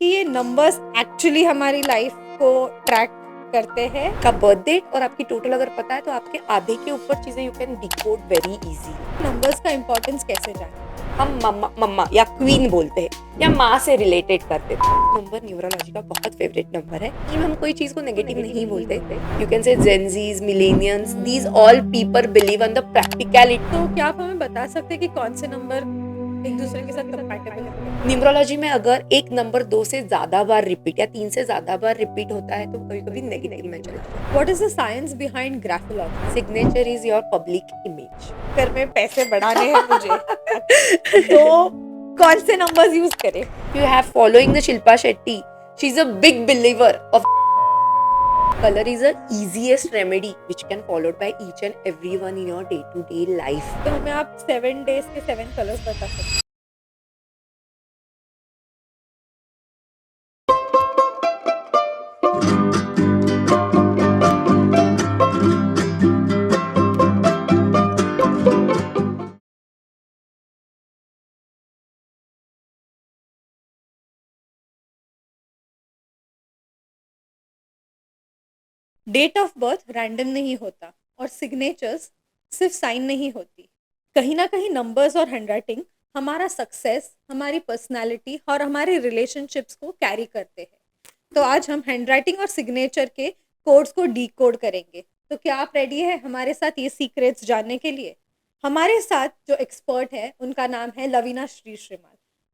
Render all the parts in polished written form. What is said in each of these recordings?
कि ये numbers actually हमारी लाइफ को ट्रैक करते हैं। का बर्थ डेट और आपकी टोटल अगर पता है तो आपके आधे के ऊपर चीजें you can decode very easy. Numbers का इम्पोर्टेंस कैसे जाने? हम मम्मा मम्मा या क्वीन बोलते हैं या माँ से रिलेटेड करते हैं। नंबर न्यूमरोलॉजी का बहुत फेवरेट नंबर है। इसमें हम कोई चीज को नेगेटिव नहीं बोलते। You can say Gen Zs, millennials, these all people believe on the practicality. तो क्या आप हमें बता सकते हैं कि कौन से नंबर एक दूसरे के साथ कंपैटिबल है? न्यूमरोलॉजी में अगर एक नंबर 2 से ज्यादा बार रिपीट या 3 से ज्यादा बार रिपीट होता है तो कभी कभी नेगेटिव में चला जाता है। What is the science behind graphology? Signature is your public image. घर में पैसे बढ़ाने हैं मुझे तो कौन से नंबर्स यूज करें? You have following the Shilpa Shetty. She's a big believer of color is the easiest remedy which can followed by each and everyone in your day-to-day life. तो हमें आप 7 days के 7 कलर्स बता सकते हैं? Date of birth random नहीं होता और सिग्नेचर्स सिर्फ साइन नहीं होती। कहीं ना कहीं नंबर्स और हैंडराइटिंग हमारा सक्सेस, हमारी पर्सनालिटी और हमारे रिलेशनशिप्स को कैरी करते हैं। तो आज हम हैंडराइटिंग और सिग्नेचर के कोड्स को डीकोड करेंगे। तो क्या आप रेडी है हमारे साथ ये सीक्रेट्स जानने के लिए? हमारे साथ जो एक्सपर्ट है उनका नाम है Lavina Shri Shrimal.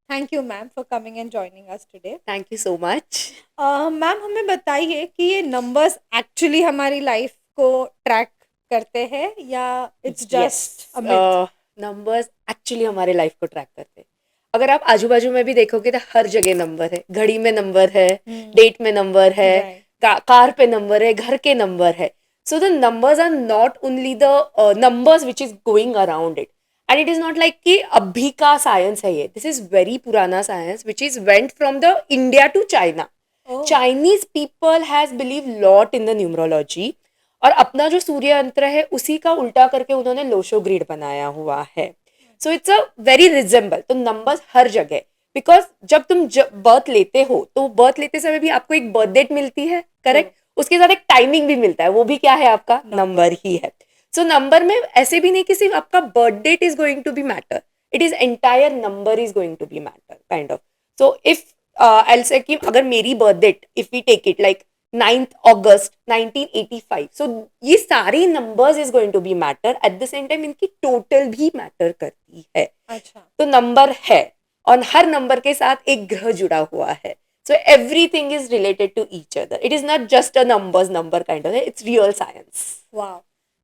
Thank you ma'am for coming and joining us today. Thank you so much. Ma'am हमें बताइए कि ये नंबर्स एक्चुअली हमारी लाइफ को ट्रैक करते हैं या it's just a myth? Numbers actually हमारे लाइफ को ट्रैक करते हैं। अगर आप आजू बाजू में भी देखोगे तो हर जगह नंबर है। घड़ी में नंबर है, डेट में नंबर है, कार पे नंबर है, घर के नंबर है। So the numbers are not only the numbers which is going around it, and it is not like कि अभी का साइंस है ये। दिस इज वेरी पुराना science which is went from the India to China. Chinese people has believe lot in the numerology, और अपना जो सूर्य यंत्र है उसी का उल्टा करके उन्होंने लोशो ग्रिड बनाया हुआ है। सो इट्स अ वेरी रिजेंबल। तो नंबर्स हर जगह, बिकॉज जब तुम बर्थ लेते हो तो बर्थ लेते समय भी आपको एक बर्थ डेट मिलती है, करेक्ट? उसके साथ एक टाइमिंग भी मिलता है, वो भी क्या है? आपका नंबर ही है। सो नंबर में ऐसे भी नहीं कि सिर्फ आपका birth date is going to be matter, it is entire number is going to be matter kind of. So if I'll say कि अगर मेरी birth date if we take it like 9th August 1985, सो ये सारे numbers is going to be matter. At the same time इनकी total भी matter करती है। अच्छा, तो नंबर है और हर नंबर के साथ एक ग्रह जुड़ा हुआ है। So everything is related to each other. It is not just a numbers number kind of, it's real science. वाह।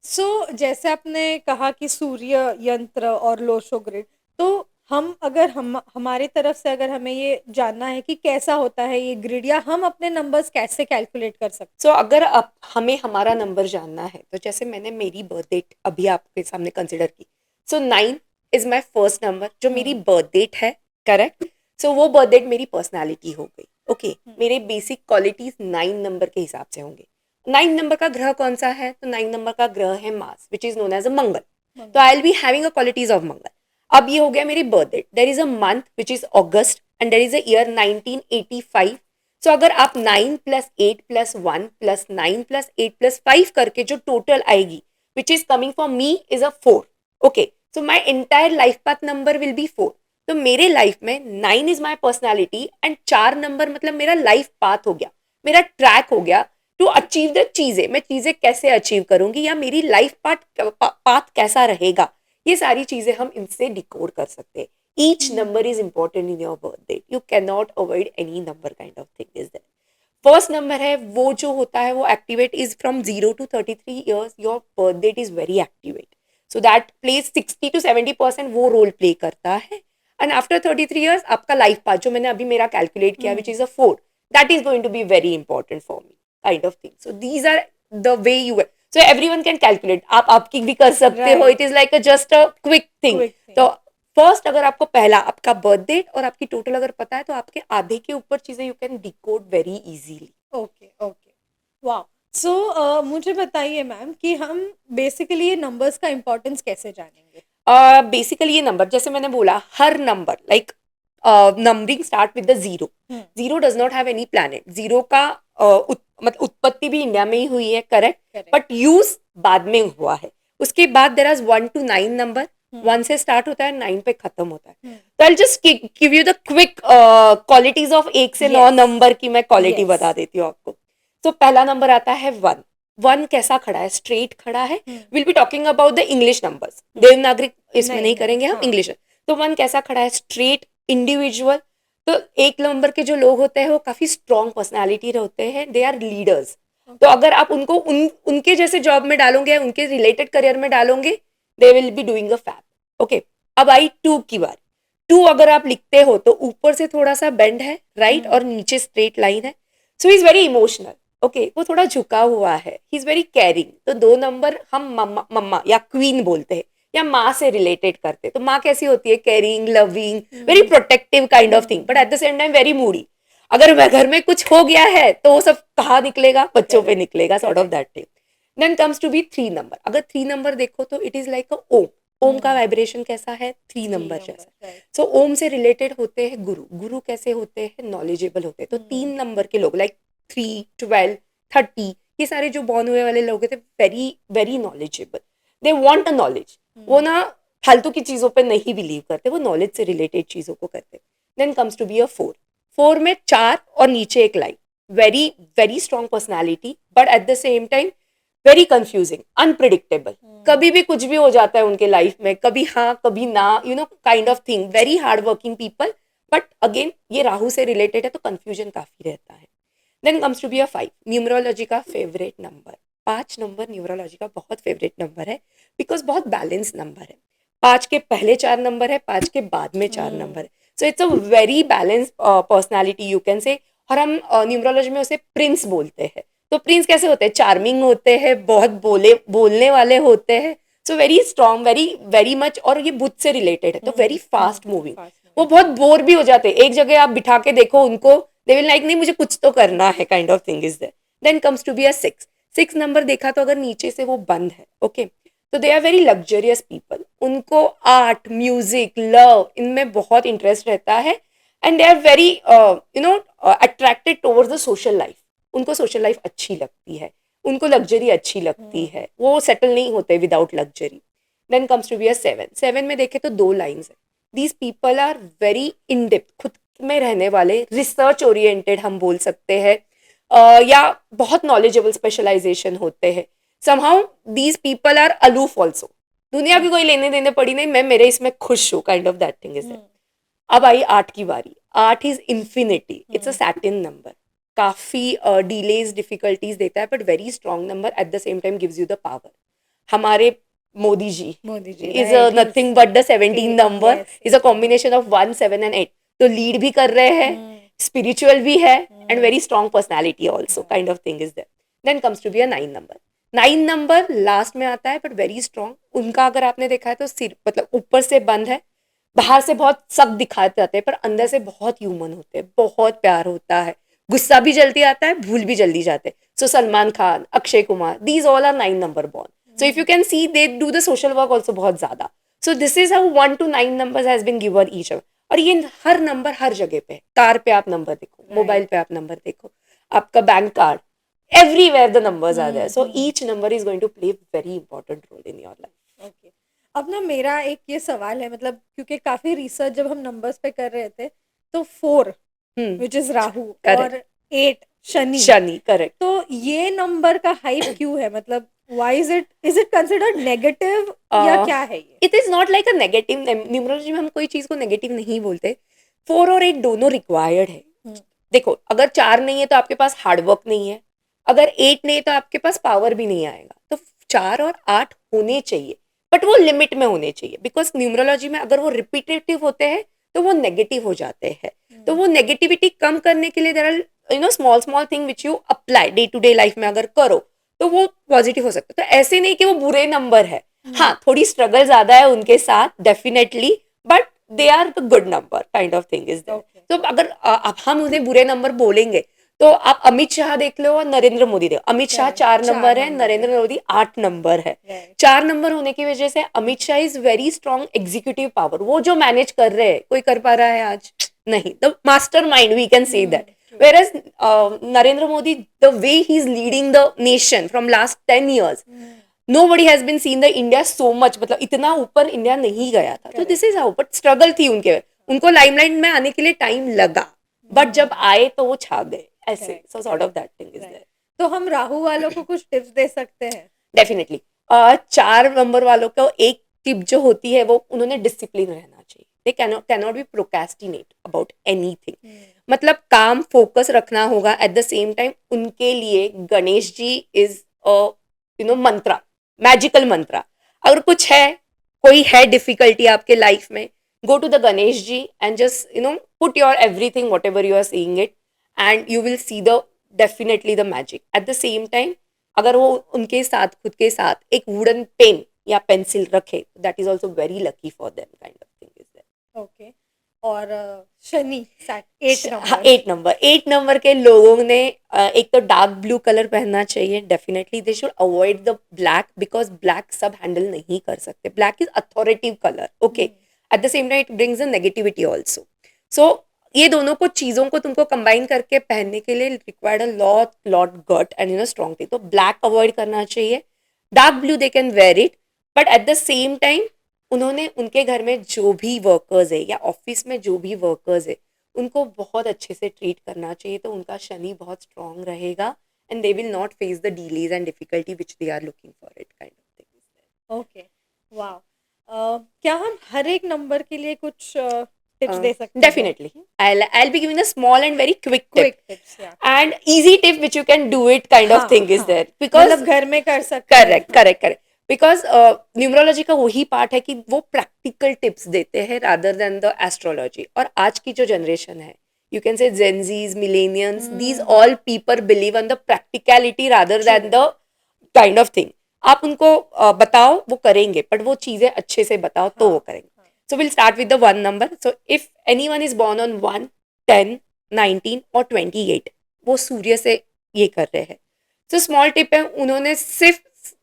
सो जैसे आपने कहा कि सूर्य यंत्र और लोशो ग्रिड, तो हम अगर हमारी तरफ से अगर हमें ये जानना है कि कैसा होता है ये ग्रिड, या हम अपने नंबर्स कैसे कैलकुलेट कर सकते सो अगर आप हमें हमारा नंबर जानना है तो जैसे मैंने मेरी बर्थ डेट अभी आपके सामने कंसिडर की। सो 9 इज माई फर्स्ट नंबर जो मेरी बर्थ डेट है, करेक्ट? सो वो बर्थ डेट मेरी पर्सनैलिटी हो गई। ओके, मेरे बेसिक क्वालिटीज 9 नंबर के हिसाब से होंगे। 9 नंबर का ग्रह कौन सा है? तो 9 नंबर का ग्रह है Mars which is known as a Mangal. तो I will be having a qualities of Mangal. अब ये हो गया मेरी birth date. There is a month which is August and there is a year 1985। So अगर आप 9 plus 8 plus 1 plus 9 plus 8 plus 5 करके जो टोटल आएगी which is coming for me is a 4। Okay, so my entire life path number will be 4। तो मेरे life में 9 is my personality and 4 number मतलब मेरा लाइफ पाथ हो गया, मेरा ट्रैक हो गया टू अचीव द चीजें। मैं चीजें कैसे अचीव करूंगी या मेरी लाइफ पाथ कैसा रहेगा, ये सारी चीजें हम इनसे डिकोड कर सकते हैं। each number is important in your birth date. You cannot avoid any number kind of thing is there. First number है वो जो होता है वो activate is from 0 to 33 years. Your birth date is very activate, so that plays 60 to 70% वो role play करता है। And after 33 years आपका लाइफ पाथ जो मैंने अभी मेरा कैलकुलेट किया which is a 4, that is going to be very important for me kind of thing. So these are the way you, so everyone can calculate. आप आपकी भी कर सकते हो। It is like just a quick thing. तो first अगर आपको पहला आपका बर्थ डेट और आपकी टोटल अगर पता है तो आपके आधे के ऊपर चीजें you can decode very easily. Okay okay, वाह। सो मुझे बताइए मैम कि हम बेसिकली ये नंबर्स का इम्पोर्टेंस कैसे जानेंगे? बेसिकली ये नंबर जैसे मैंने बोला हर number like numbering start with the zero. Zero does not have any planet. Zero का मतलब उत्पत्ति भी इंडिया में ही हुई है, करेक्ट, बट यूज बाद में हुआ है. उसके बाद देयर इज 1 to 9 नंबर. 1 से स्टार्ट होता है, 9 पे खत्म होता है. तो I just give you the quick qualities of 1 से 9 नंबर की मैं क्वालिटी बता देती हूँ आपको. तो पहला नंबर आता है 1. 1 कैसा खड़ा है? स्ट्रेट खड़ा है. Will be talking about the English numbers. देवनागरिक इसमें नहीं करेंगे हम, इंग्लिश. तो 1 कैसा खड़ा है? Straight, individual. तो 1 नंबर के जो लोग होते हैं वो काफी स्ट्रॉन्ग पर्सनालिटी होते हैं. They are leaders. तो अगर आप उनको उनके जैसे जॉब में डालोगे, उनके रिलेटेड करियर में डालोगे, they will be doing a fab. Okay, अब आई 2 की बार. 2 अगर आप लिखते हो तो ऊपर से थोड़ा सा बेंड है, राइट, और नीचे स्ट्रेट लाइन है. So is very emotional. Okay, वो थोड़ा झुका हुआ है. He is very caring. तो 2 नंबर हम मम्मा या क्वीन बोलते हैं या माँ से रिलेटेड करते. तो माँ कैसी होती है? Caring, loving, very protective kind of thing, but at the same time very Moody. अगर घर में कुछ हो गया है तो वो सब कहाँ निकलेगा? बच्चों पे निकलेगा, sort of that thing. Then comes to be 3 number. अगर 3 नंबर देखो तो it is like a Om. Om का वाइब्रेशन कैसा है? 3 नंबर जैसा. सो ओम से रिलेटेड होते हैं गुरु. गुरु कैसे होते हैं? नॉलेजेबल होते हैं. तो 3 नंबर के लोग लाइक 3, 12, 30, ये सारे जो बॉर्न हुए वाले लोग थे, very very knowledgeable. They want a knowledge. वो ना फालतू की चीजों पे नहीं बिलीव करते, वो नॉलेज से रिलेटेड चीजों को करते. Then comes to be a 4. 4 में 4 और नीचे एक line. Very very strong personality, but at the same time very confusing, unpredictable. कभी भी कुछ भी हो जाता है उनके लाइफ में, कभी हाँ कभी ना, you know, kind of thing. Very hard working people, but again ये राहु से रिलेटेड है तो कंफ्यूजन काफी रहता है. Then comes to be a 5. Numerology का फेवरेट नंबर. 5 नंबर न्यूमरोलॉजी का बहुत फेवरेट नंबर है, बिकॉज बहुत बैलेंस नंबर है. 5 के पहले 4 नंबर है, 5 के बाद में 4 नंबर है. सो it's a very balance personality you can से. और हम न्यूमरोलॉजी में उसे प्रिंस बोलते हैं. तो प्रिंस कैसे होते हैं? चार्मिंग होते हैं, बहुत बोलने वाले होते हैं. So very strong, very very much. और ये बुद्ध से रिलेटेड है तो वेरी फास्ट मूविंग. वो बहुत बोर भी हो जाते हैं. एक जगह आप बिठा के देखो उनको, दे विल लाइक नहीं मुझे कुछ तो करना है, kind of thing is there. Then comes to be a 6. 6 number देखा तो अगर नीचे से वो बंद है, ओके, तो they are very luxurious people. उनको आर्ट, म्यूजिक, लव, इनमें बहुत इंटरेस्ट रहता है. And they are very you know attracted towards the social life. उनको सोशल लाइफ अच्छी लगती है, उनको लग्जरी अच्छी लगती है. वो सेटल नहीं होते without luxury. Then comes to be a 7. 7 में देखे तो 2 लाइन्स है. These people are very in depth, खुद में रहने वाले, रिसर्च ओरिएंटेड हम बोल सकते हैं, या बहुत नॉलेजेबल स्पेशलाइजेशन होते हैं. Somehow these people are aloof also. दुनिया की कोई लेने देने पड़ी नहीं, मैं मेरे इसमें खुश हूँ, kind of that thing is. अब आई 8 की बारी. 8 is infinity. It's a Saturn number. काफी डिलेज, डिफिकल्टीज देता है, but very strong number. At the same time gives you the power. हमारे Modi ji is nothing but the 17 number. Is a combination of 1, 7 and 8. तो lead भी कर रहे हैं, spiritual भी है, and very strong personality also, kind of thing is there. Then comes to be a 9 number. 9 number last में आता है, बट वेरी स्ट्रॉन्ग. उनका अगर आपने देखा है तो सिर मतलब ऊपर से बंद है, बाहर से बहुत सख्त दिखाते जाते हैं, पर अंदर से बहुत ह्यूमन होते हैं, बहुत प्यार होता है, गुस्सा भी जल्दी आता है, भूल भी जल्दी जाते हैं. So Salman Khan, Akshay Kumar, these all are 9 number born. So if you can see they do the social work also बहुत ज्यादा. So this is how 1 to 9 number has been given each. और ये हर नंबर हर जगह पे. कार पे आप नंबर देखो, मोबाइल पे आप नंबर देखो, आपका bank card, everywhere the numbers are there. So each number is going to play very important role in your life. Okay. अब ना मेरा एक ये सवाल है, मतलब क्योंकि काफी रिसर्च जब हम नंबर्स पे कर रहे थे तो 4 विच इज राहु और 8 शनि. शनि, करेक्ट. तो ये नंबर का हाइप क्यों है? मतलब why is it considered negative या क्या है ये? It is not like a negative. Numerology में हम कोई चीज को नेगेटिव नहीं बोलते. 4 और 8 दोनों रिक्वायर्ड है. देखो, अगर 4 नहीं है तो आपके पास हार्ड वर्क नहीं है, अगर 8 नहीं है तो आपके पास पावर भी नहीं आएगा. तो 4 और 8 होने चाहिए, बट वो लिमिट में होने चाहिए. बिकॉज न्यूमरोलॉजी में अगर वो रिपीटेटिव होते हैं तो वो नेगेटिव हो जाते हैं. तो वो नेगेटिविटी कम करने के लिए there are you know small small thing which you apply day to day life में अगर करो तो वो पॉजिटिव हो सकता है. तो ऐसे नहीं कि वो बुरे नंबर है. हाँ, थोड़ी स्ट्रगल ज्यादा है उनके साथ definitely, but they are the good number, kind of thing is there. तो अगर अब हम उन्हें बुरे नंबर बोलेंगे तो आप अमित शाह देख लो और नरेंद्र मोदी देखो, अमित शाह Correct. 4 नंबर है, 4 नंबर नरेंद्र मोदी 8 नंबर है। Right. 4 नंबर होने की वजह से Amit Shah is very strong executive power, वो जो मैनेज कर रहे हैं कोई कर पा रहा है आज? नहीं, the master mind we can say that. True. Whereas Narendra Modi, the way he's leading the nation from last 10 years, nobody has been seen the India so much, मतलब इतना ऊपर इंडिया नहीं गया था। तो this is how, but struggle थी उनके, उनको लाइमलाइट में आने के लिए टाइम लगा, बट जब आए तो वो छा गए ऐसे। Correct. So sort of that thing is Right. There. तो हम राहु वालों को कुछ टिप्स दे सकते हैं? डेफिनेटली 4 नंबर वालों को एक टिप जो होती है वो उन्होंने डिसिप्लिन रहना चाहिए। They cannot be procrastinate about anything, मतलब काम फोकस रखना होगा। एट द सेम टाइम उनके लिए गणेश जी इज मंत्रा, मैजिकल मंत्रा। अगर कुछ है, कोई है डिफिकल्टी आपके लाइफ में, go to the Ganesh ji and just put your everything whatever you are seeing it, and you will see the definitely the magic. At the same time अगर वो उनके साथ खुद के साथ एक वुडन पेन या पेंसिल रखे, that is also very lucky for them kind of thing is there. Okay. और शनि 8 हाँ, नंबर। 8 नंबर के लोगों ने एक तो डार्क ब्लू कलर पहनना चाहिए। Definitely they should avoid the black, because black सब हैंडल नहीं कर सकते। Black is authoritative colour, okay. At the same time it brings the negativity also. So ये दोनों को चीजों को तुमको कंबाइन करके पहनने के लिए required a lot gut and strong थी। तो ब्लैक अवॉइड करना चाहिए। Dark blue they can wear it, but at the same time उन्होंने उनके घर में जो भी वर्कर्स है या ऑफिस में जो भी वर्कर्स है उनको बहुत अच्छे से ट्रीट करना चाहिए। तो उनका शनि बहुत स्ट्रांग रहेगा and they will not face the delays and difficulty which they are looking for it kind of thing. Okay. Wow. क्या हम हर एक नंबर के लिए कुछ टिप्स दे सकते हैं? Definitely. I'll be giving a small and very quick tip. Quick tips या And easy tip which you can do it kind of हाँ thing is हाँ, there. Because मतलब घर में कर सकते हैं। करेक्ट बिकॉज न्यूमरोलॉजी का वही पार्ट है कि वो प्रैक्टिकल टिप्स देते हैं रादर देन द एस्ट्रोलॉजी। और आज की जो जनरेशन है, you can say Gen Zs, millennials, these all people believe on the practicality rather than the kind of thing. आप उनको बताओ वो करेंगे, बट वो चीजें अच्छे से बताओ तो वो करेंगे। So we'll start with the 1 number. So if anyone is born on 1, 10, 19 और 28, वो सूर्य से ये कर रहे हैं। So small tip है, उन्होंने सिर्फ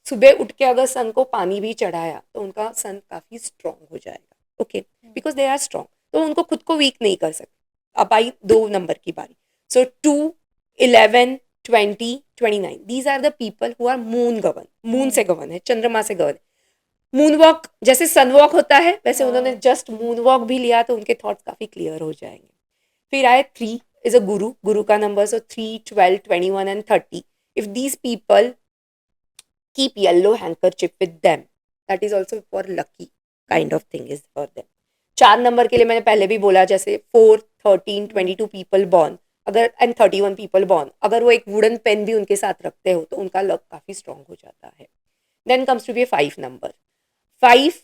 सुबह उठ के अगर सन को पानी भी चढ़ाया तो उनका सन काफी स्ट्रांग हो जाएगा, okay, because they are strong. तो उनको खुद को वीक नहीं कर सकते। अब आई 2 नंबर की बारी। So 2, 11, 20, 29, these are the people who are moon govern, moon से गवर्न है, चंद्रमा से गवर्न। मून वॉक जैसे सन वॉक होता है वैसे उन्होंने जस्ट मून वॉक भी लिया तो उनके थॉट्स काफी क्लियर हो जाएंगे। फिर आए 3 इज अ गुरु, गुरु का number. So 3, 12, 21 and 30, if these people keep yellow handkerchief with them, that is also for lucky kind of thing is for them. 4 number के लिए मैंने पहले भी बोला, जैसे 4, 13, 22 पीपल बॉर्न अगर एंड 31 पीपल बॉर्न, अगर वो एक वुडन पेन भी उनके साथ रखते हो तो उनका लक काफी स्ट्रांग हो जाता है। Then comes to be 5 number. 5,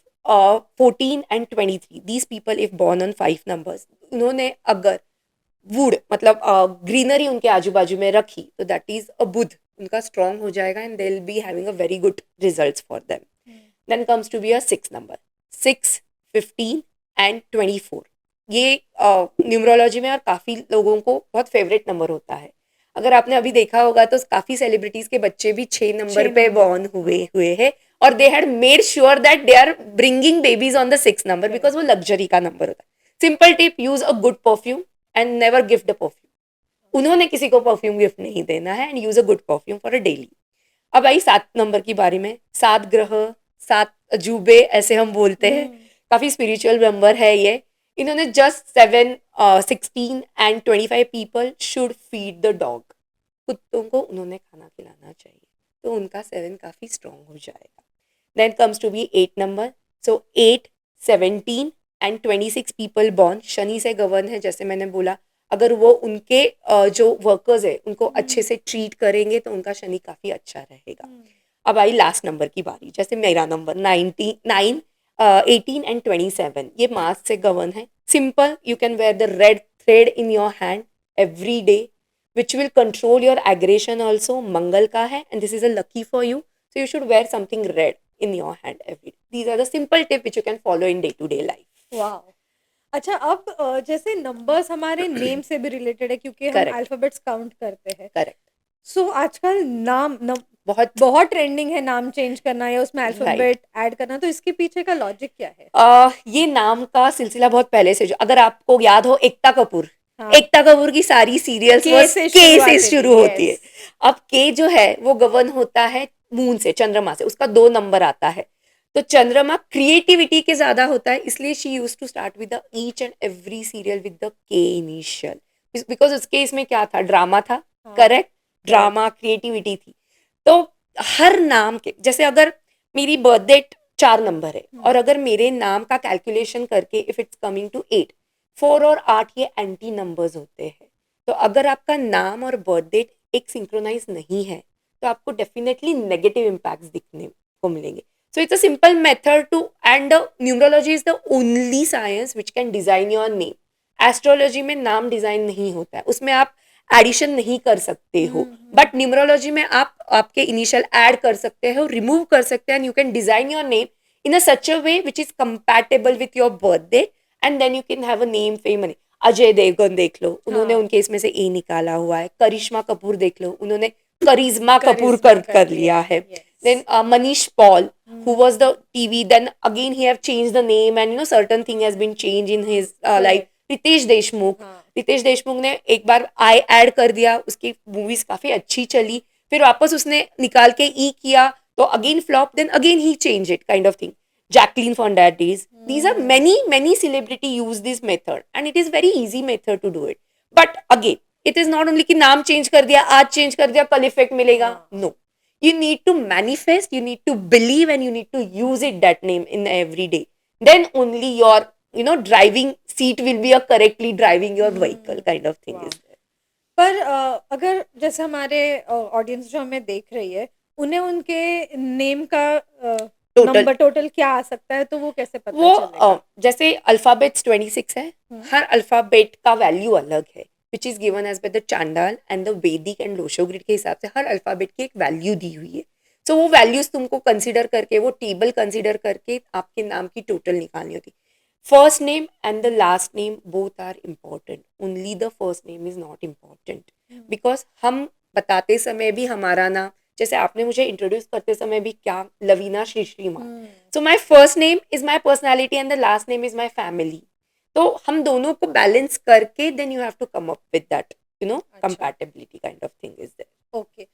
14 and 23, these people if born on 5 numbers, उन्होंने अगर वुड मतलब ग्रीनरी उनके आजू बाजू में रखी तो दैट इज अ बुध, उनका स्ट्रांग हो जाएगा and they will be having a very good results for them. Then comes to be a 6 number. 6, 15 and 24, ये न्यूमरोलॉजी में और काफी लोगों को बहुत फेवरेट नंबर होता है। अगर आपने अभी देखा होगा तो काफी सेलिब्रिटीज के बच्चे भी 6 नंबर पे बॉर्न हुए हैं और they had made sure that they are bringing babies on the 6 number because वो लग्जरी का नंबर होता है। Simple tip, use a good perfume and never gift a perfume. उन्होंने किसी को परफ्यूम गिफ्ट नहीं देना है and use a good perfume for a daily. अब आई 7 नंबर की बारी में। 7 ग्रह, 7 अजूबे ऐसे हम बोलते हैं, काफी स्पिरिचुअल नंबर है ये। इन्होंने just 7, 16 and 25 people should feed the dog, कुत्तों को उन्होंने खाना खिलाना चाहिए तो उनका 7 काफी स्ट्रांग हो जाएगा। Then comes to be 8 number. So 8, 17 and 26 people born Shani से गवर्न है, जैसे मैंने बोला अगर वो उनके जो वर्कर्स है उनको अच्छे से ट्रीट करेंगे तो उनका शनि काफी अच्छा रहेगा। अब आई लास्ट नंबर की बारी, जैसे मेरा नंबर 99, 18 एंड 27, ये मार्स से गवर्न है। Simple, you can wear the red thread in your hand every day which will control your aggression also, मंगल का है and this is a lucky for you, so you should wear something red in your hand every day. These are the simple tips which you can follow in day to day life. Wow. अच्छा, अब जैसे numbers हमारे name से भी related है क्योंकि हम correct, alphabets count करते हैं। करेक्ट। सो आजकल नाम बहुत बहुत ट्रेंडिंग है नाम चेंज करना या उसमें राइट। अल्फाबेट ऐड करना, तो इसके पीछे का लॉजिक क्या है? ये नाम का सिलसिला बहुत पहले से, जो अगर आपको याद हो एकता कपूर, हाँ, एकता कपूर की सारी सीरियल्स वो के से के से शुरुआत शुरू थी, होती यस। है। अब के जो है वो गवर्न होता है मून से, चंद्रमा से, उसका 2 नंबर आता है। तो चंद्रमा क्रिएटिविटी के ज्यादा होता है, इसलिए she use to start with the each and every serial with the K initial, because उसके इसमें क्या था, ड्रामा था। हाँ, करेक्ट, करेक्ट। ड्रामा क्रिएटिविटी थी। तो हर नाम के, जैसे अगर मेरी बर्थ डेट 4 नंबर है, और अगर मेरे नाम का कैलकुलेशन करके इफ इट्स कमिंग टू 8, 4 और 8 ये एंटी नंबर्स होते हैं। तो अगर आपका नाम और बर्थ डेट एक सिंक्रोनाइज नहीं है, तो आपको डेफिनेटली नेगेटिव इम्पैक्ट्स दिखने को मिलेंगे। So it's a simple method to, and numerology is the only science which can design your name. Astrology में नाम डिजाइन नहीं होता है, उसमें आप एडिशन नहीं कर सकते हो। बट न्यूमरोलॉजी में आप आपके इनिशियल ऐड कर सकते हो, रिमूव कर सकते हैं, you can design your name in a such a way which is compatible with your birthday, and then you can have a name fame money. Ajay Devgan देख लो, उन्होंने हाँ, उनके इसमें से ए निकाला हुआ है। करिश्मा कपूर देख लो, उन्होंने करिश्मा कपूर करिश्मा कर कर लिया लिया है, है। Yes. Then Manish Paul, who was the TV, then again he have changed the name, and certain thing has been changed in his life. Correct. Ritesh Deshmukh, हाँ, रितेश देशमुख ने एक बार आई ऐड कर दिया, उसकी मूवीज काफी अच्छी चली, फिर वापस उसने निकाल के ई किया, तो again flop, then again he change it, kind of thing. Jacqueline Fernandez. These are many celebrity use this method, and it is very easy method to do it. But again, it is not only कि नाम change कर दिया, आज change कर दिया, कल effect मिलेगा। हाँ, No, you need to manifest, you need to believe, and you need to use it, that name, in every day. Then only your driving seat will be a correctly driving your vehicle, kind of thing वाह। is there. पर अगर जैसे हमारे audience जो हमें देख रही है, उन्हें उनके नेम का Total, नंबर टोटल क्या आ सकता है, तो वो कैसे पता वो चलेगा? जैसे अल्फाबेट्स 26 है, हम्म। हर अल्फाबेट का वैल्यू अलग है, which is given as by the Chaldean and the Vedic and Lo Shu grid के हिसाब से हर अल्फाबेट की एक वैल्यू दी हुई है। सो वो वैल्यूज तुमको कंसिडर करके, वो टेबल कंसिडर करके आपके नाम की टोटल निकालनी होती। First name and the last name both are important, only the first name is not important, because हम बताते समय भी हमारा नाम, जैसे आपने मुझे इंट्रोड्यूस करते समय भी क्या, लवीना श्री माँ। So my first name is my personality and the last name is my family. तो हम दोनों को बैलेंस करके then you have to come up with that, अच्छा, compatibility kind of thing is okay.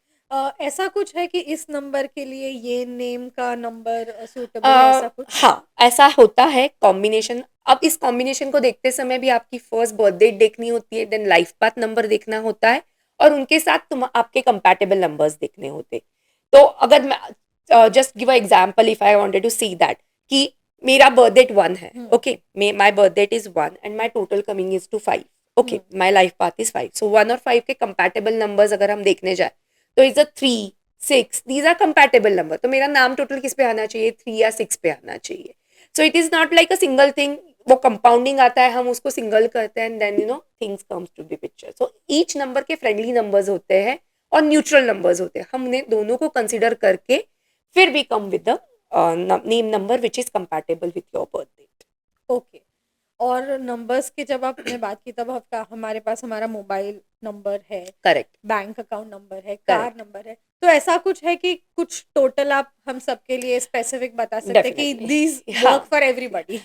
ऐसा कुछ है कि इस नंबर के लिए ये नेम का नंबर सूटेबल है, देयर। ऐसा कुछ? हाँ, ऐसा होता है कॉम्बिनेशन। अब इस कॉम्बिनेशन को देखते समय भी आपकी फर्स्ट बर्थ डेट देखनी होती है, देन लाइफ पाथ नंबर देखना होता है, और उनके साथ तुम आपके कंपैटिबल नंबर्स देखने होते। तो अगर मैं just give a example, if I wanted to see that कि मेरा बर्थ डेट 1 है, hmm. Okay, my birth date is 1 and my total coming is to 5, okay, hmm. My life path is 5। So 1 और 5 के compatible numbers अगर हम देखने जाए, तो is a 3, 6, these are compatible number. तो मेरा नाम टोटल किस पे आना चाहिए, 3 या 6 पे आना चाहिए। So it is not like a single thing, वो कंपाउंडिंग आता है, हम उसको सिंगल करते हैं, and then things comes to the picture. So each number के फ्रेंडली नंबर्स होते हैं और न्यूट्रल नंबर्स होते हैं, हम उन्हें दोनों को कंसिडर करके फिर भी come with the name number which is compatible with your birth date. Okay. और नंबर्स की जब आपने बात की, तब आपका हमारे पास हमारा मोबाइल नंबर है, करेक्ट, बैंक अकाउंट नंबर है, कार करेक्ट, नंबर है। तो ऐसा कुछ है कि कुछ टोटल आप हम सबके लिए स्पेसिफिक बता सकते हैं कि डेफिनेटली। दीज हाँ, work for everybody?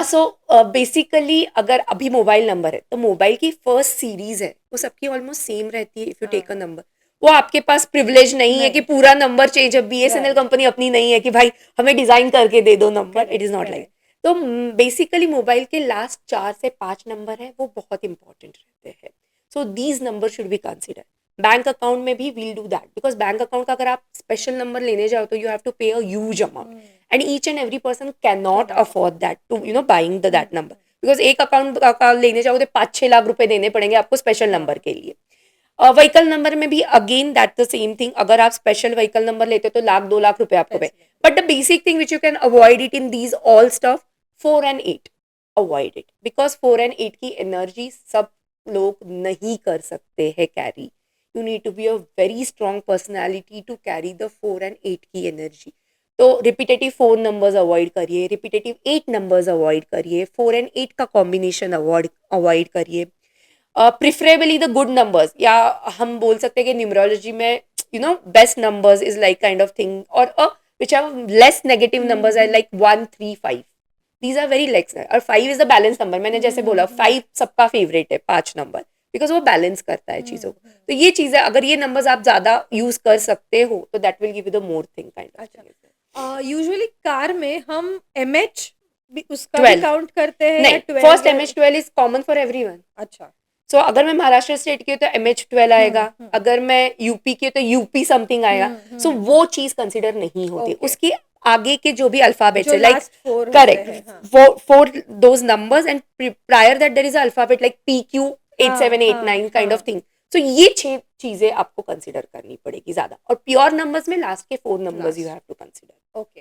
So basically अगर अभी मोबाइल नंबर है, तो मोबाइल की फर्स्ट सीरीज है वो सबकी ऑलमोस्ट सेम रहती है, इफ यू टेक अ हाँ, नंबर। वो आपके पास प्रिविलेज नहीं है कि नहीं। पूरा नंबर चेंज, अब बीएसएनएल राइट। कंपनी अपनी नहीं है कि भाई हमें डिजाइन करके दे दो number, it correct, is not like. Correct. तो बेसिकली मोबाइल के लास्ट 4 से 5 नंबर है, वो बहुत इंपॉर्टेंट रहते हैं। So these number should be consider. Bank account में भी will do that, because bank account का अगर आप स्पेशल नंबर लेने जाओ, तो you have to pay a huge amount, and each and every person can not correct. Afford that to buying the that number, because एक account का लेने जाओ तो 5-6 लाख रुपए देने पड़ेंगे आपको स्पेशल नंबर हाँ, के लिए। व्हीकल नंबर में भी again that the same thing, अगर आप स्पेशल व्हीकल नंबर लेते हो तो 1 लाख 2 लाख रुपए आपको पे। पैसे लगते but the basic thing which you can avoid it in these all stuff, 4 and 8, avoid it, because 4 and 8 की एनर्जी सब लोग नहीं कर सकते हैं carry. You need to be a very strong personality to carry the 4 and 8 की energy. तो repetitive 4 numbers avoid करिए, रिपीटेटिव 8 नंबर्स अवॉइड करिए, 4 एंड 8 का कॉम्बिनेशन अवॉइड करिए। प्रिफरेबली द गुड नंबर्स, या हम बोल सकते हैं कि न्यूमरोलॉजी में best numbers is like kind of thing, और which are less negative numbers are like 1 3 5। These are very less, और 5 इज द बैलेंस नंबर। मैंने जैसे बोला 5 सबका फेवरेट है, 5 नंबर, बिकॉज वो बैलेंस करता है चीजों को। तो ये चीजें, अगर ये नंबर्स आप ज्यादा यूज कर सकते हो तो that will give you the more thing kind of. Usually car में हम MH भी उसका भी 12 काउंट करते हैं या नहीं, 12 first MH12 is common for everyone. अच्छा, सो अगर मैं महाराष्ट्र स्टेट की हूँ तो MH12 आएगा, अगर मैं यूपी की हूँ तो यूपी समथिंग आएगा। सो वो चीज कंसिडर नहीं होती, Okay. उसकी आगे के जो भी अल्फाबेट्स जो है, लाइक लास्ट 4 होते हैं, करेक्ट हाँ। For those numbers, and prior that there is alphabet like PQ 8 7 8 9 kind of thing. So ये 6 चीजें आपको कंसिडर करनी पड़ेगी ज्यादा, और प्योर नंबर्स में लास्ट के 4 numbers you have to consider. Okay,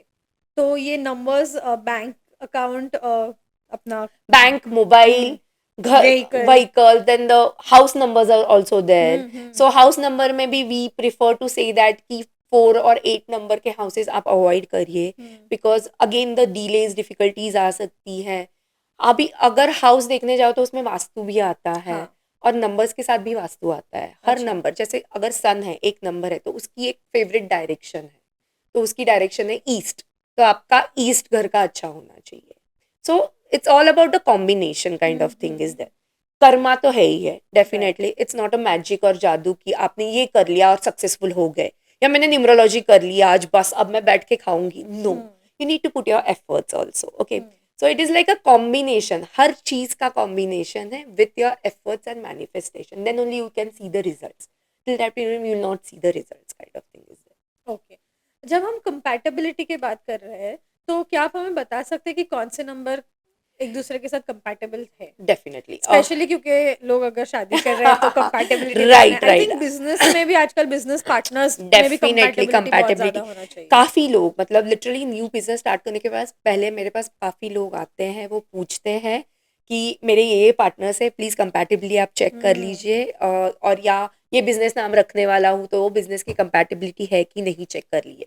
तो ये नंबर्स बैंक अकाउंट अपना बैंक, मोबाइल, घर, Vehicle. Vehicle, then the house numbers are also there. So house number में भी we prefer to say that कि 4 और 8 नंबर के हाउसेस आप अवॉइड करिए, because again the delays, difficulties आ सकती है। अभी अगर हाउस देखने जाओ तो उसमें वास्तु भी आता है, हाँ। और नंबर्स के साथ भी वास्तु आता है। हर अच्छा। नंबर, जैसे अगर सन है, एक नंबर है, तो उसकी एक फेवरेट डायरेक्शन है, तो उसकी डायरेक्शन है ईस्ट, तो आपका ईस्ट घर का अच्छा होना चाहिए। So it's all about the combination kind of thing is that. Karma तो है ही है definitely, it's not a magic और जादू की आपने ये कर लिया और सक्सेसफुल हो गए, या मैंने न्यूमरोलॉजी कर लिया आज बस अब मैं बैठ के खाऊंगी। No, you need to put your efforts also. Okay, so it is like a combination, हर चीज का कॉम्बिनेशन है with your efforts and manifestation, then only you can see the results. Till that you will not see the results kind of thing is that. Okay, जब हम compatibility की बात कर रहे हैं तो क्या आप हमें बता सकते हैं कि कौन से नंबर एक दूसरे के साथ कंपैटिबल है? डेफिनेटली, स्पेशली क्योंकि लोग अगर शादी कर रहे हैं तो कंपैटिबिलिटी देखना है। Right I right, think business में भी आजकल बिजनेस पार्टनर्स में भी डेफिनेटली कंपैटिबिलिटी बहुत ज्यादा कंपैटिबिलिटी। होना चाहिए। काफी लोग, मतलब लिटरली न्यू बिजनेस स्टार्ट करने के बाद पहले मेरे पास काफी लोग आते हैं, वो पूछते हैं कि मेरे ये पार्टनर्स है, प्लीज कंपैटिबिलिटी आप चेक कर लीजिए, और या ये बिजनेस नाम रखने वाला हूँ तो वो बिजनेस की कंपैटिबिलिटी है कि नहीं, चेक कर लिए।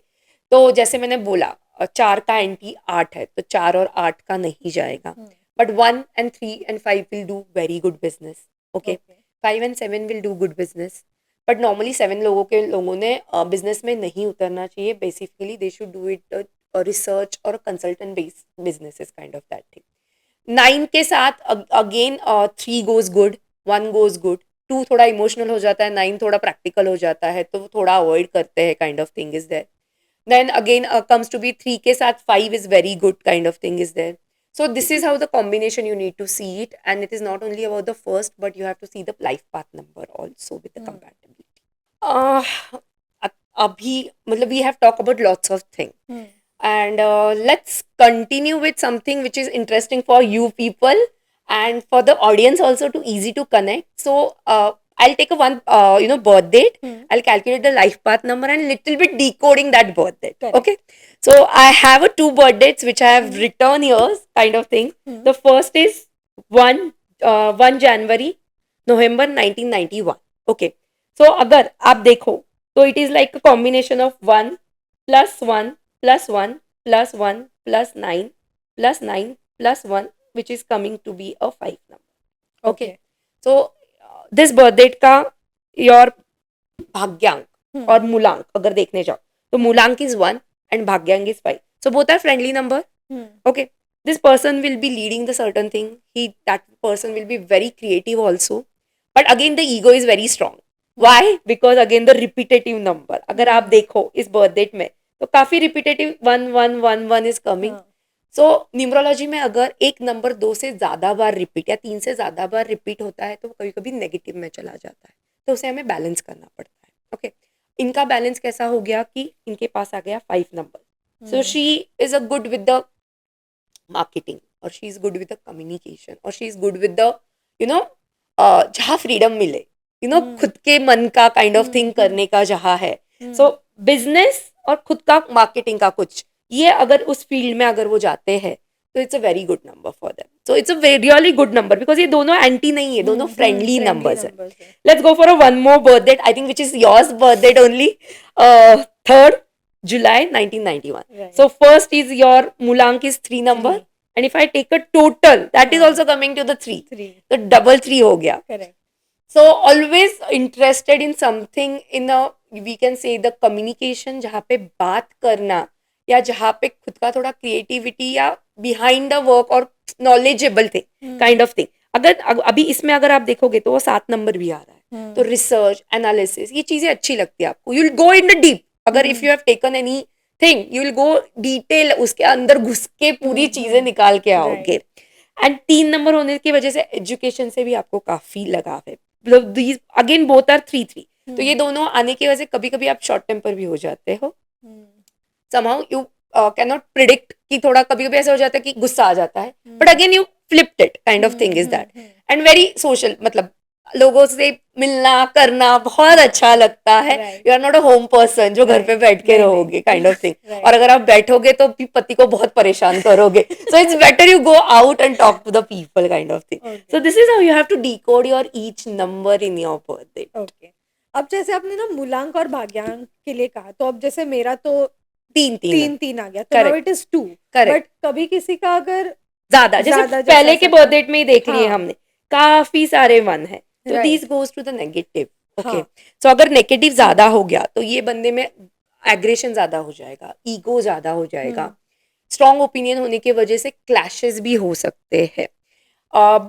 तो जैसे मैंने बोला 4 का एंटी 8 है, तो 4 और 8 का नहीं जाएगा, but 1 and 3 and 5 will do very good business. Okay, 5 and 7 will do good business, but normally 7 लोगों ने बिजनेस में नहीं उतरना चाहिए। Basically they should do it research और consultant based businesses kind of that thing. 9 के साथ अगेन 3 गोज गुड, 1 गोज गुड, 2 थोड़ा इमोशनल हो जाता है, 9 थोड़ा प्रैक्टिकल हो जाता है, तो थोड़ा अवॉइड करते हैं kind of thing is there. Then again comes to be 3 के साथ 5 is very good kind of thing is there. So this is how the combination you need to see it, and it is not only about the first, but you have to see the life path number also with the compatibility. अभी मतलब we have talked about lots of things, and let's continue with something which is interesting for you people and for the audience also, to easy to connect. So I'll take a one birth date. I'll calculate the life path number and little bit decoding that birth date. Correct. Okay. So I have a 2 birth dates which I have written here, kind of thing. The first is 1 January November 1991. Okay. So अगर आप देखो तो it is like a combination of 1 plus 1 plus 1 plus 1 plus 9 plus 9 plus 1, which is coming to be a 5 number. Okay. So this birth date का your भाग्यांक और मूलांक अगर देखने जाओ तो मूलांक is 1 and भाग्यांक is 5. So both are friendly number. Okay. This person will be leading the certain thing. That person will be very creative also. But again the ego is very strong. Why? Because again the repetitive number. अगर आप देखो इस birth date में तो काफी repetitive 1 1 1 1 is coming. So numerology में अगर एक नंबर 2 से ज्यादा बार रिपीट या 3 से ज्यादा बार रिपीट होता है तो कभी कभी नेगेटिव में चला जाता है, तो उसे हमें बैलेंस करना पड़ता है। ओके, इनका बैलेंस कैसा हो गया कि इनके पास आ गया 5 number. So she is a good with the marketing, और she is good with the communication, और she is good with the जहाँ फ्रीडम मिले, खुद के मन का काइंड ऑफ थिंग करने का जहाँ है। सो बिजनेस और खुद का मार्केटिंग का कुछ, ये अगर उस फील्ड में अगर वो जाते हैं तो it's a very good number for them. So it's a really good number because ये दोनों एंटी नहीं है, दोनों फ्रेंडली नंबर्स है। Let's go for a one more birth date, I think which is yours birth date only, 3rd July 1991. Right. So first is your Mulank is 3 number, Three. and if I take a total, that is हाँ. also coming to the 3. 3. तो double 3 हो गया. Correct. So always interested in something in a, we can say, the communication, जहाँ पे बात करना या जहाँ पे खुद का थोड़ा क्रिएटिविटी या बिहाइंड द वर्क और नॉलेजेबल थे काइंड ऑफ थिंग. अभी इसमें अगर आप देखोगे तो वो 7 नंबर भी आ रहा है. तो रिसर्च एनालिसिस ये चीजें अच्छी लगती है आपको. You will go in the deep. अगर if you have taken anything you will go detail, उसके अंदर घुस के पूरी चीजें निकाल के आओगे. एंड 3 नंबर होने की वजह से एजुकेशन से भी आपको काफी लगाव है. these again both are 3-3. तो ये दोनों आने की वजह से कभी कभी आप शॉर्ट टेम्पर भी हो जाते हो. somehow you cannot predict कि थोड़ा कभी कभी ऐसा हो जाता है कि गुस्सा आ जाता है, but again you flipped it kind of thing is that. and very social, मतलब लोगों से मिलना करना बहुत अच्छा लगता है. You are not a home person जो घर पे बैठ के रहोगे काइंड ऑफ थिंग. और अगर आप बैठोगे तो पति को बहुत परेशान करोगे. So it's better you go out and talk to the people kind of thing. So this is how you have to decode your each number in your birthday. Okay. अब जैसे आपने ना मूलांक और भाग्यांक के लिए कहा, तो अब जैसे मेरा तो 3-3 आ गया, तो नाउ इट इज 2. बट कभी किसी का अगर ज्यादा, जैसे पहले के बर्थडे में ही देख लिए हमने काफी सारे 1 है, तो this goes to the negative. Okay. So अगर नेगेटिव ज्यादा हो गया तो ये बंदे में एग्रेशन ज्यादा हो जाएगा, ईगो ज्यादा हो जाएगा, स्ट्रॉन्ग ओपिनियन होने की वजह से क्लैशेस भी हो सकते हैं.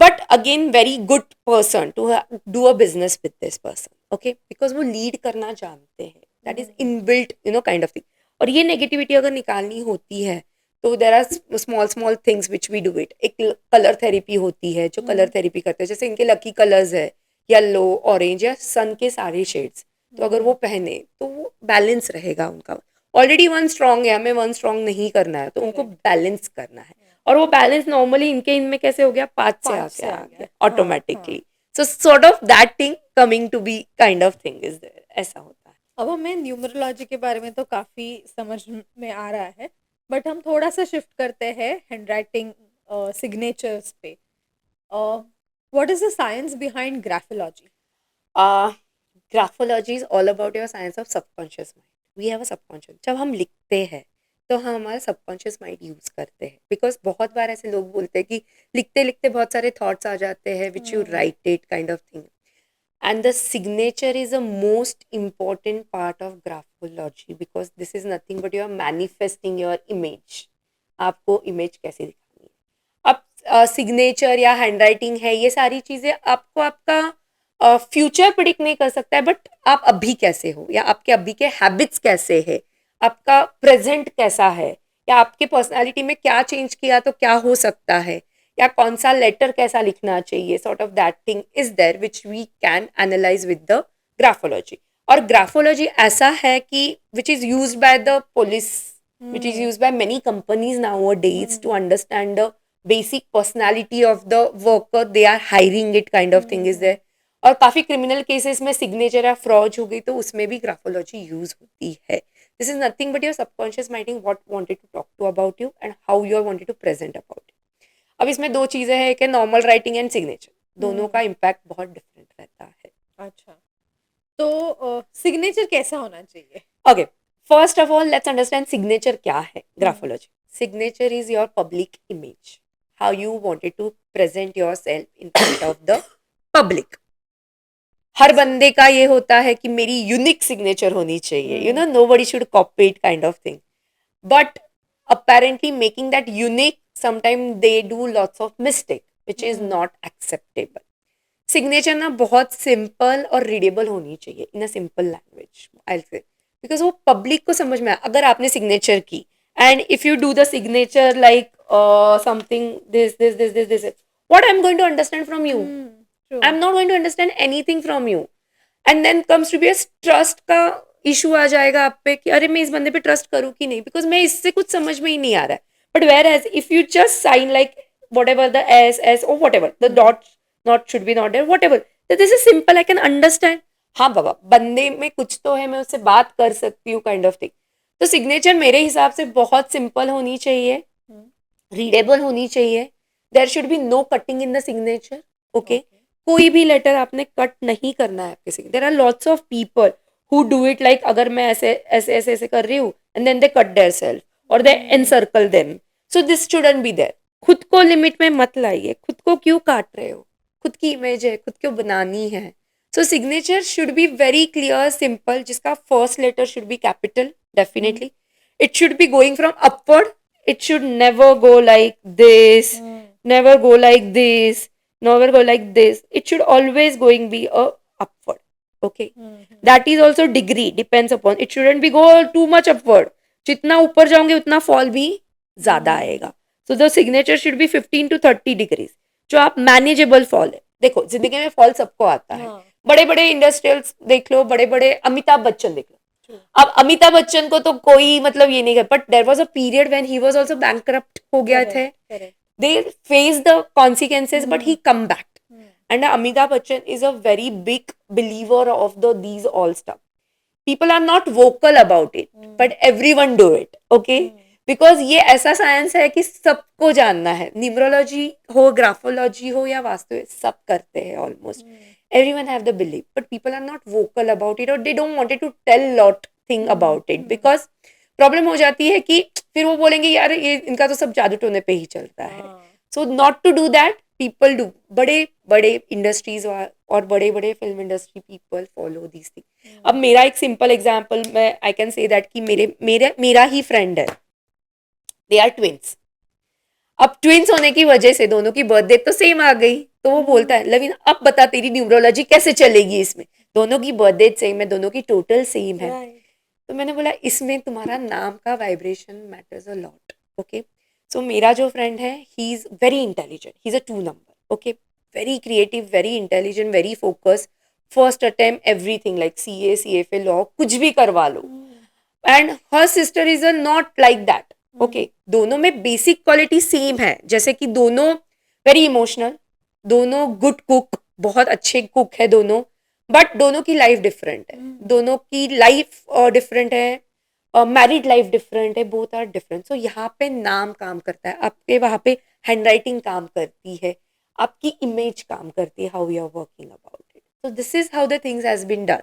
But again very good person to do a business with this person. Okay, because वो लीड करना जानते हैं. That is inbuilt kind of thing. और ये नेगेटिविटी अगर निकालनी होती है तो there are small things which we do it. एक कलर थेरेपी होती है जो कलर थेरेपी करते हैं. जैसे इनके लकी कलर्स है येलो, ऑरेंज या सन के सारे शेड्स. तो अगर वो पहने तो वो बैलेंस रहेगा उनका. ऑलरेडी 1 स्ट्रॉन्ग है, हमें 1 स्ट्रॉन्ग नहीं करना है, तो उनको बैलेंस करना है. और वो बैलेंस नॉर्मली इनमें कैसे हो गया, 5 से आके आ गया automatically. So sort of that thing coming to be kind of thing is there. ऐसा होता है. अब हमें न्यूमरोलॉजी के बारे में तो काफी समझ में आ रहा है, बट हम थोड़ा सा शिफ्ट करते हैं हैंडराइटिंग सिग्नेचर्स पे. What is the science behind graphology? Graphology is all about your science of subconscious mind. We have a subconscious. जब हम लिखते हैं तो हम हमारा सबकॉन्शियस माइंड यूज करते हैं. बिकॉज बहुत बार ऐसे लोग बोलते हैं कि लिखते लिखते बहुत सारे थॉट्स आ जाते हैं which you right it kind of thing. And the signature is the most important part of graphology because this is nothing but you are manifesting your image. आपको image कैसे दिखानी है. अब signature या handwriting है, ये सारी चीजें आपको आपका फ्यूचर प्रिडिक्ट नहीं कर सकता है, बट आप अभी कैसे हो या आपके अभी के हैबिट्स कैसे है, आपका प्रेजेंट कैसा है, या आपके पर्सनालिटी में क्या चेंज किया तो क्या हो सकता है, या कौन सा लेटर कैसा लिखना चाहिए. Sort of that thing is there which we can analyse with the graphology. और ग्राफोलॉजी ऐसा है कि which is use by the police, which is use by many companies nowadays to understand the basic personality of the worker they are hiring it kind of thing is there. और काफी criminal cases में signature या fraud हो गई तो उसमें भी graphology use होती है. This is nothing but your subconscious mind what wanted to talk to about you and how you are wanted to present about it. अब इसमें 2 चीजें हैं कि नॉर्मल राइटिंग एंड सिग्नेचर, दोनों का इम्पैक्ट बहुत डिफरेंट रहता है. अच्छा, तो सिग्नेचर कैसा होना चाहिए? Okay, first of all let's understand signature क्या है. Graphology, signature is your public image, how you wanted to present yourself in front of the public. हर बंदे का ये होता है कि मेरी यूनिक सिग्नेचर होनी चाहिए, you know, nobody should copy it kind of thing. But apparently making that unique, sometimes they do lots of mistake which is not acceptable. Signature ना बहुत सिंपल और रीडेबल होनी चाहिए इन अ सिंपल लैंग्वेज आई से, because वो public को समझ में आए. अगर आपने सिग्नेचर की and if you do the signature like something this this this this this, what I am going to understand from you? I am not going to understand anything from you. And then comes to be a trust का issue आ जाएगा आप पे कि अरे मैं इस बंदे पे ट्रस्ट करूं कि नहीं, बिकॉज मैं इससे कुछ समझ में ही नहीं आ रहा है. But whereas if you just sign like whatever the S or whatever the dot not should be not there whatever, this is simple, I can understand. हाँ बाबा, बंदे में कुछ तो है, मैं उससे बात कर सकती हूँ काइंड ऑफ थिंग. तो सिग्नेचर मेरे हिसाब से बहुत सिंपल होनी चाहिए, रीडेबल होनी चाहिए. There should be no cutting in the signature. Okay, कोई भी लेटर आपने कट नहीं करना है आपके signature. There are lots of people who do it like अगर मैं ऐसे ऐसे ऐसे ऐसे कर रही हूँ and then they cut their self or they encircle them. So this shouldn't be there. खुद को लिमिट में मत लाइए. खुद को क्यों काट रहे हो? खुद की इमेज है, खुद क्यों बनानी है? So signature should be very clear, simple, जिसका first letter should be capital, definitely. It should be going from upward. It should never go like this, never go like this, never go like this. It should always going be a upward. Okay. That is also degree, depends upon. It shouldn't be go too much upward. जितना ऊपर जाओगे उतना fall भी ज्यादा आएगा. So the signature should be 15 to 30 degrees. जो आप manageable fall है. देखो जिंदगी में फॉल सबको आता है. बड़े बड़े इंडस्ट्रियल्स देख लो, बड़े बड़े अमिताभ बच्चन देख लो. अब अमिताभ बच्चन को तो कोई मतलब ये नहीं कर, but there was a period when he was also bankrupt हो गया थे. They face the consequences but he come back. And Amitabh Bachchan is a very big believer of the these all stuff. people are not vocal about it but everyone do it. Okay. Because ये ऐसा science है कि सबको जानना है. Numerology हो, graphology हो या वास्तु, सब करते हैं almost. everyone have the belief but people are not vocal about it or they don't wanted to tell lot thing about it because problem हो जाती है कि फिर वो बोलेंगे यार ये इनका तो सब जादू टोने पे ही चलता है. So not to do that people do. बड़े बड़े इंडस्ट्रीज और बड़े बड़े film industry people follow these thing. अब मेरा एक सिंपल एग्जाम्पल मैं आई कैन से दैट कि मेरा ही फ्रेंड है. They are twins. अब ट्विंस होने की वजह से दोनों की बर्थडे तो सेम आ गई. तो वो बोलता है लवीन अब बता तेरी न्यूमरोलॉजी कैसे चलेगी इसमें, दोनों की बर्थडे सेम है, दोनों की टोटल सेम है. तो मैंने बोला इसमें तुम्हारा नाम का vibration matters a lot. Okay. So मेरा जो फ्रेंड है he is very intelligent. He is a 2 number. Okay. Very creative, very intelligent, very focus. First attempt everything like CA CFA law कुछ भी करवा लो. And her sister is a not like that. Okay. दोनों में basic quality same है. जैसे कि दोनों वेरी इमोशनल, दोनों गुड कुक, बहुत अच्छे कुक है दोनों, बट दोनों की लाइफ डिफरेंट है. दोनों की लाइफ डिफरेंट है, मैरिड लाइफ डिफरेंट है. Both are different. सो यहाँ पे नाम काम करता है आपके, वहाँ पे हैंडराइटिंग काम करती है, आपकी इमेज काम करती है, how you are working about it. So this is how the things has been done.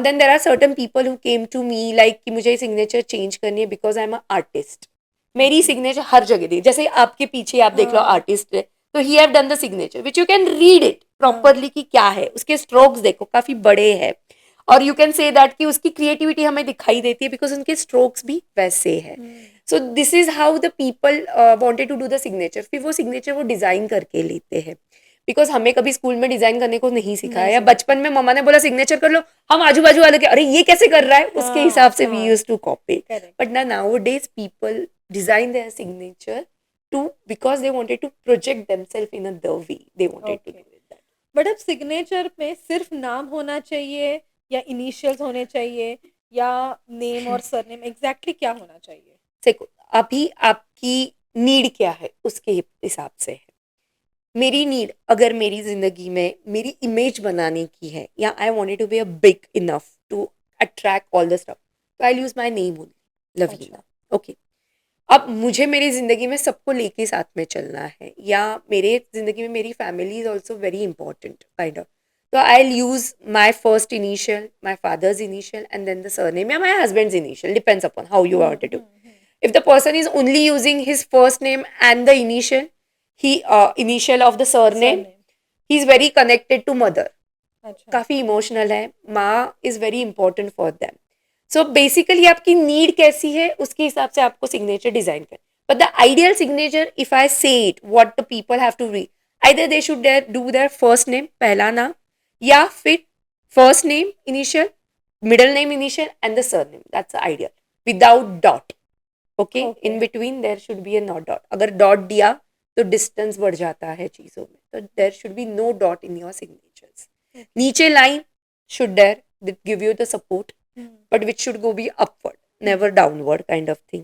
Then there are certain people who came to me like कि मुझे सिग्नेचर चेंज करनी है because I am a artist. मेरी signature हर जगह दी. जैसे आपके पीछे आप देख लो आर्टिस्ट है, तो he have done the signature which you can read it properly कि क्या है. उसके स्ट्रोक्स देखो काफी बड़े हैं और यू कैन से दैट कि उसकी क्रिएटिविटी हमें दिखाई देती है बिकॉज उनके स्ट्रोक्स भी वैसे है. So this is how the people wanted to do the signature. फिर वो सिग्नेचर वो डिजाइन करके लेते हैं बिकॉज हमें कभी स्कूल में डिजाइन करने को नहीं सिखाया, या बचपन में मम्मा ने बोला सिग्नेचर कर लो, हम आजू बाजू वाले के अरे ये कैसे कर रहा है उसके हिसाब से we used to copy. But nowadays people design their signature to because they wanted to project themselves in the way they wanted to do it. But अब सिग्नेचर में सिर्फ नाम होना चाहिए या इनिशियल्स होने चाहिए या नेम और सरनेम, एग्जैक्टली क्या होना चाहिए? देखो अभी आपकी नीड क्या है उसके हिसाब से है. मेरी नीड अगर मेरी जिंदगी में मेरी इमेज बनाने की है या I wanted to be a big enough to attract all the stuff, तो I use my name only, Lovelina. Okay. अब मुझे मेरी जिंदगी में सबको लेके साथ में चलना है, या मेरे जिंदगी में मेरी family is also very important kind of. तो I use my first initial, my father's initial and then the surname या my husband's initial, depends upon how you want to. If the person is only using his first name and the initial, he initial of the surname, he is very connected to mother. काफी emotional है, माँ is very important for them. So basically आपकी need कैसी है उसके हिसाब से आपको सिग्नेचर डिजाइन कर. But the ideal signature if I say it what the people have to read, either they should do their first name पहला नाम, या फिर first name initial, middle name initial and the surname. That's ideal without dot. Okay. In between there should be a not dot. अगर dot दिया तो distance बढ़ जाता है चीजों में, तो there should be no dot in your signatures. नीचे line should there give you the support, but which should go be upward, never downward kind of thing.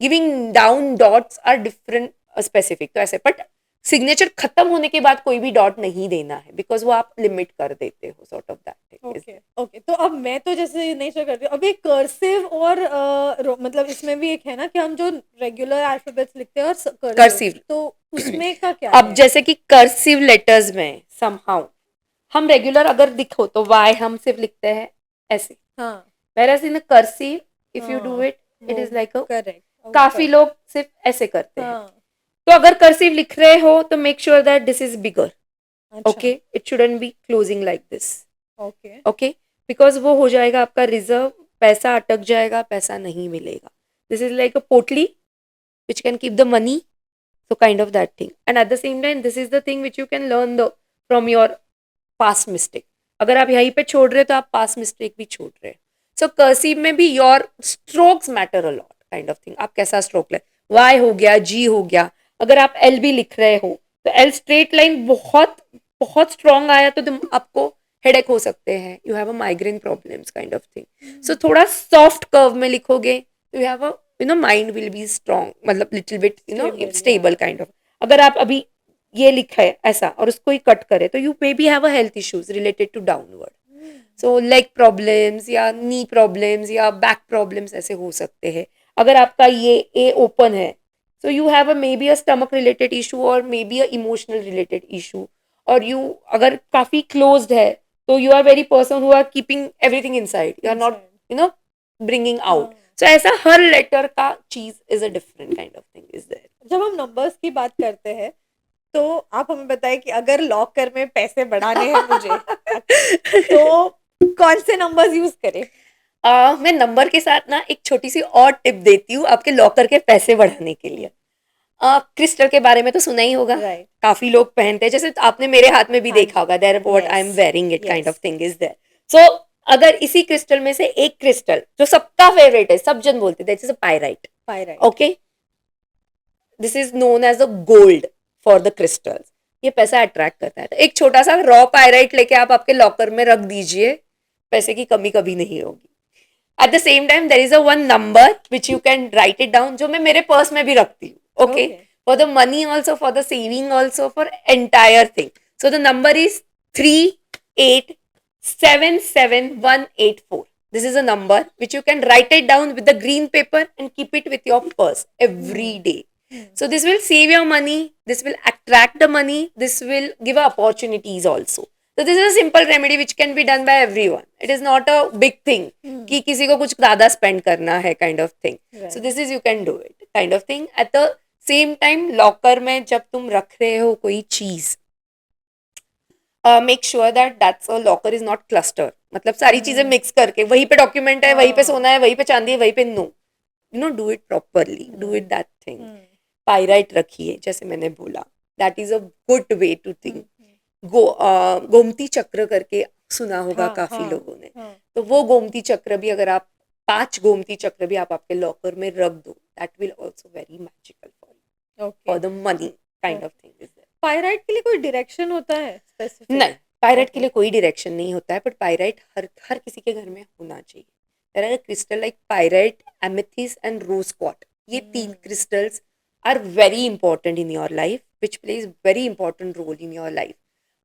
Giving down dots are different, specific. तो ऐसे, but signature खत्म होने के बाद कोई भी dot नहीं देना है बिकॉज वो आप लिमिट कर देते हो sort of that. Okay. Okay. तो अब मैं तो जैसे सिग्नेचर करती हूँ, अब एक कर्सिव और मतलब इसमें भी एक है ना कि हम जो रेगुलर अल्फाबेट्स लिखते हैं और कर्सिव, तो उसमें का क्या अब है? जैसे कि कर्सिव लेटर्स में समहाउ हम रेगुलर अगर दिखो तो वाई हम सिर्फ लिखते हैं ऐसे, हाँ whereas in a cursive if you do हाँ it it वो is like a करेक्ट काफी ऊपर लोग सिर्फ ऐसे करते हैं. हाँ तो अगर कर्सिव लिख रहे हो तो make sure that this is bigger. अच्छा okay, it shouldn't be closing like this. Okay okay, because वो हो जाएगा आपका रिजर्व, पैसा अटक जाएगा, पैसा नहीं मिलेगा. दिस इज लाइक अ पोटली which can keep the money. So kind of that thing. And at the same time, this is the thing which you can learn from your past mistake. अगर आप यहीं पे छोड़ रहे हो तो आप past mistake भी छोड़ रहे हैं. So cursive में भी your strokes matter a lot kind of thing. आप कैसा stroke ले, Y हो गया, G हो गया. अगर आप L भी लिख रहे हो तो L straight line बहुत बहुत strong आया तो तुम आपको हेडेक हो सकते हैं. You have a migraine problems kind of thing. So थोड़ा soft curve में लिखोगे तो you have a mind will be strong, मतलब little bit स्टेबल या stable kind of. अगर आप अभी ये लिखा है ऐसा और उसको ही कट करे तो you may be have a health issues related to downward. So leg problems या नी प्रॉब्लम्स या बैक प्रॉब्लम्स ऐसे हो सकते हैं. अगर आपका ये ए ओपन है so you have a maybe a stomach related issue or maybe a emotional related issue. और you अगर काफी closed है तो you are very person who are keeping everything inside, you are not inside bringing out. हाँ so ऐसा हर letter का चीज is a different kind of thing is there. जब हम नंबर्स की बात करते हैं तो आप हमें बताएं कि अगर लॉकर में पैसे बढ़ाने हैं मुझे तो कौन से नंबर्स यूज करें मैं नंबर के साथ ना एक छोटी सी और टिप देती हूँ आपके लॉकर के पैसे बढ़ाने के लिए. क्रिस्टल के बारे में तो सुना ही होगा. राइट काफी लोग पहनते हैं, जैसे आपने मेरे हाथ में भी हाँ देखा जी होगा, there what I am yes wearing it kind of yes thing is there. So अगर इसी क्रिस्टल में से एक क्रिस्टल जो सबका फेवरेट है, सब जन बोलते that is a pyrite. Pyrite okay, this is known as a gold for the crystals. ये पैसा अट्रैक्ट करता है. तो एक छोटा सा रॉ पायराइट लेके आप आपके लॉकर में रख दीजिए, पैसे की कमी कभी नहीं होगी. At the same time there is a one number which you can write it down, जो मैं मेरे पर्स में भी रखती हूँ. Okay, okay for the money also, for the saving also, for entire thing. So the number is 3877184. This is a number which you can write it down with the green paper and keep it with your purse every day. So this will save your money, this will attract the money, this will give opportunities also. So this is a simple remedy which can be done by everyone. It is not a big thing कि किसी को कुछ ज़्यादा spend करना है kind of thing. So right this is you can do it kind of thing. At the same time locker में जब तुम रख रहे हो कोई चीज, make sure that that's a locker is not cluster. मतलब सारी चीजें मिक्स करके वहीं पे डॉक्यूमेंट है, वहीं पे सोना है, वहीं पे चांदी है, वहीं पे no. Do it properly, do it that thing. Pyrite रखिए जैसे मैंने बोला, that is a good way to think. Gomti chakra करके सुना होगा हाँ काफी हाँ लोगों ने. हाँ तो वो गोमती चक्र भी अगर आप 5 गोमती चक्र भी आप आपके लॉकर में रख दो, that will also very magical for okay the money kind of thing is there. Pyrite के लिए कोई डायरेक्शन होता है स्पेसिफिक नहीं, पायराइट के ओके लिए कोई डायरेक्शन नहीं होता है, बट पायराइट हर हर किसी के घर में होना चाहिए. There are crystal like pyrite, amethyst and rose quartz. ये 3 crystals are very important in your life, which plays very important role in your life.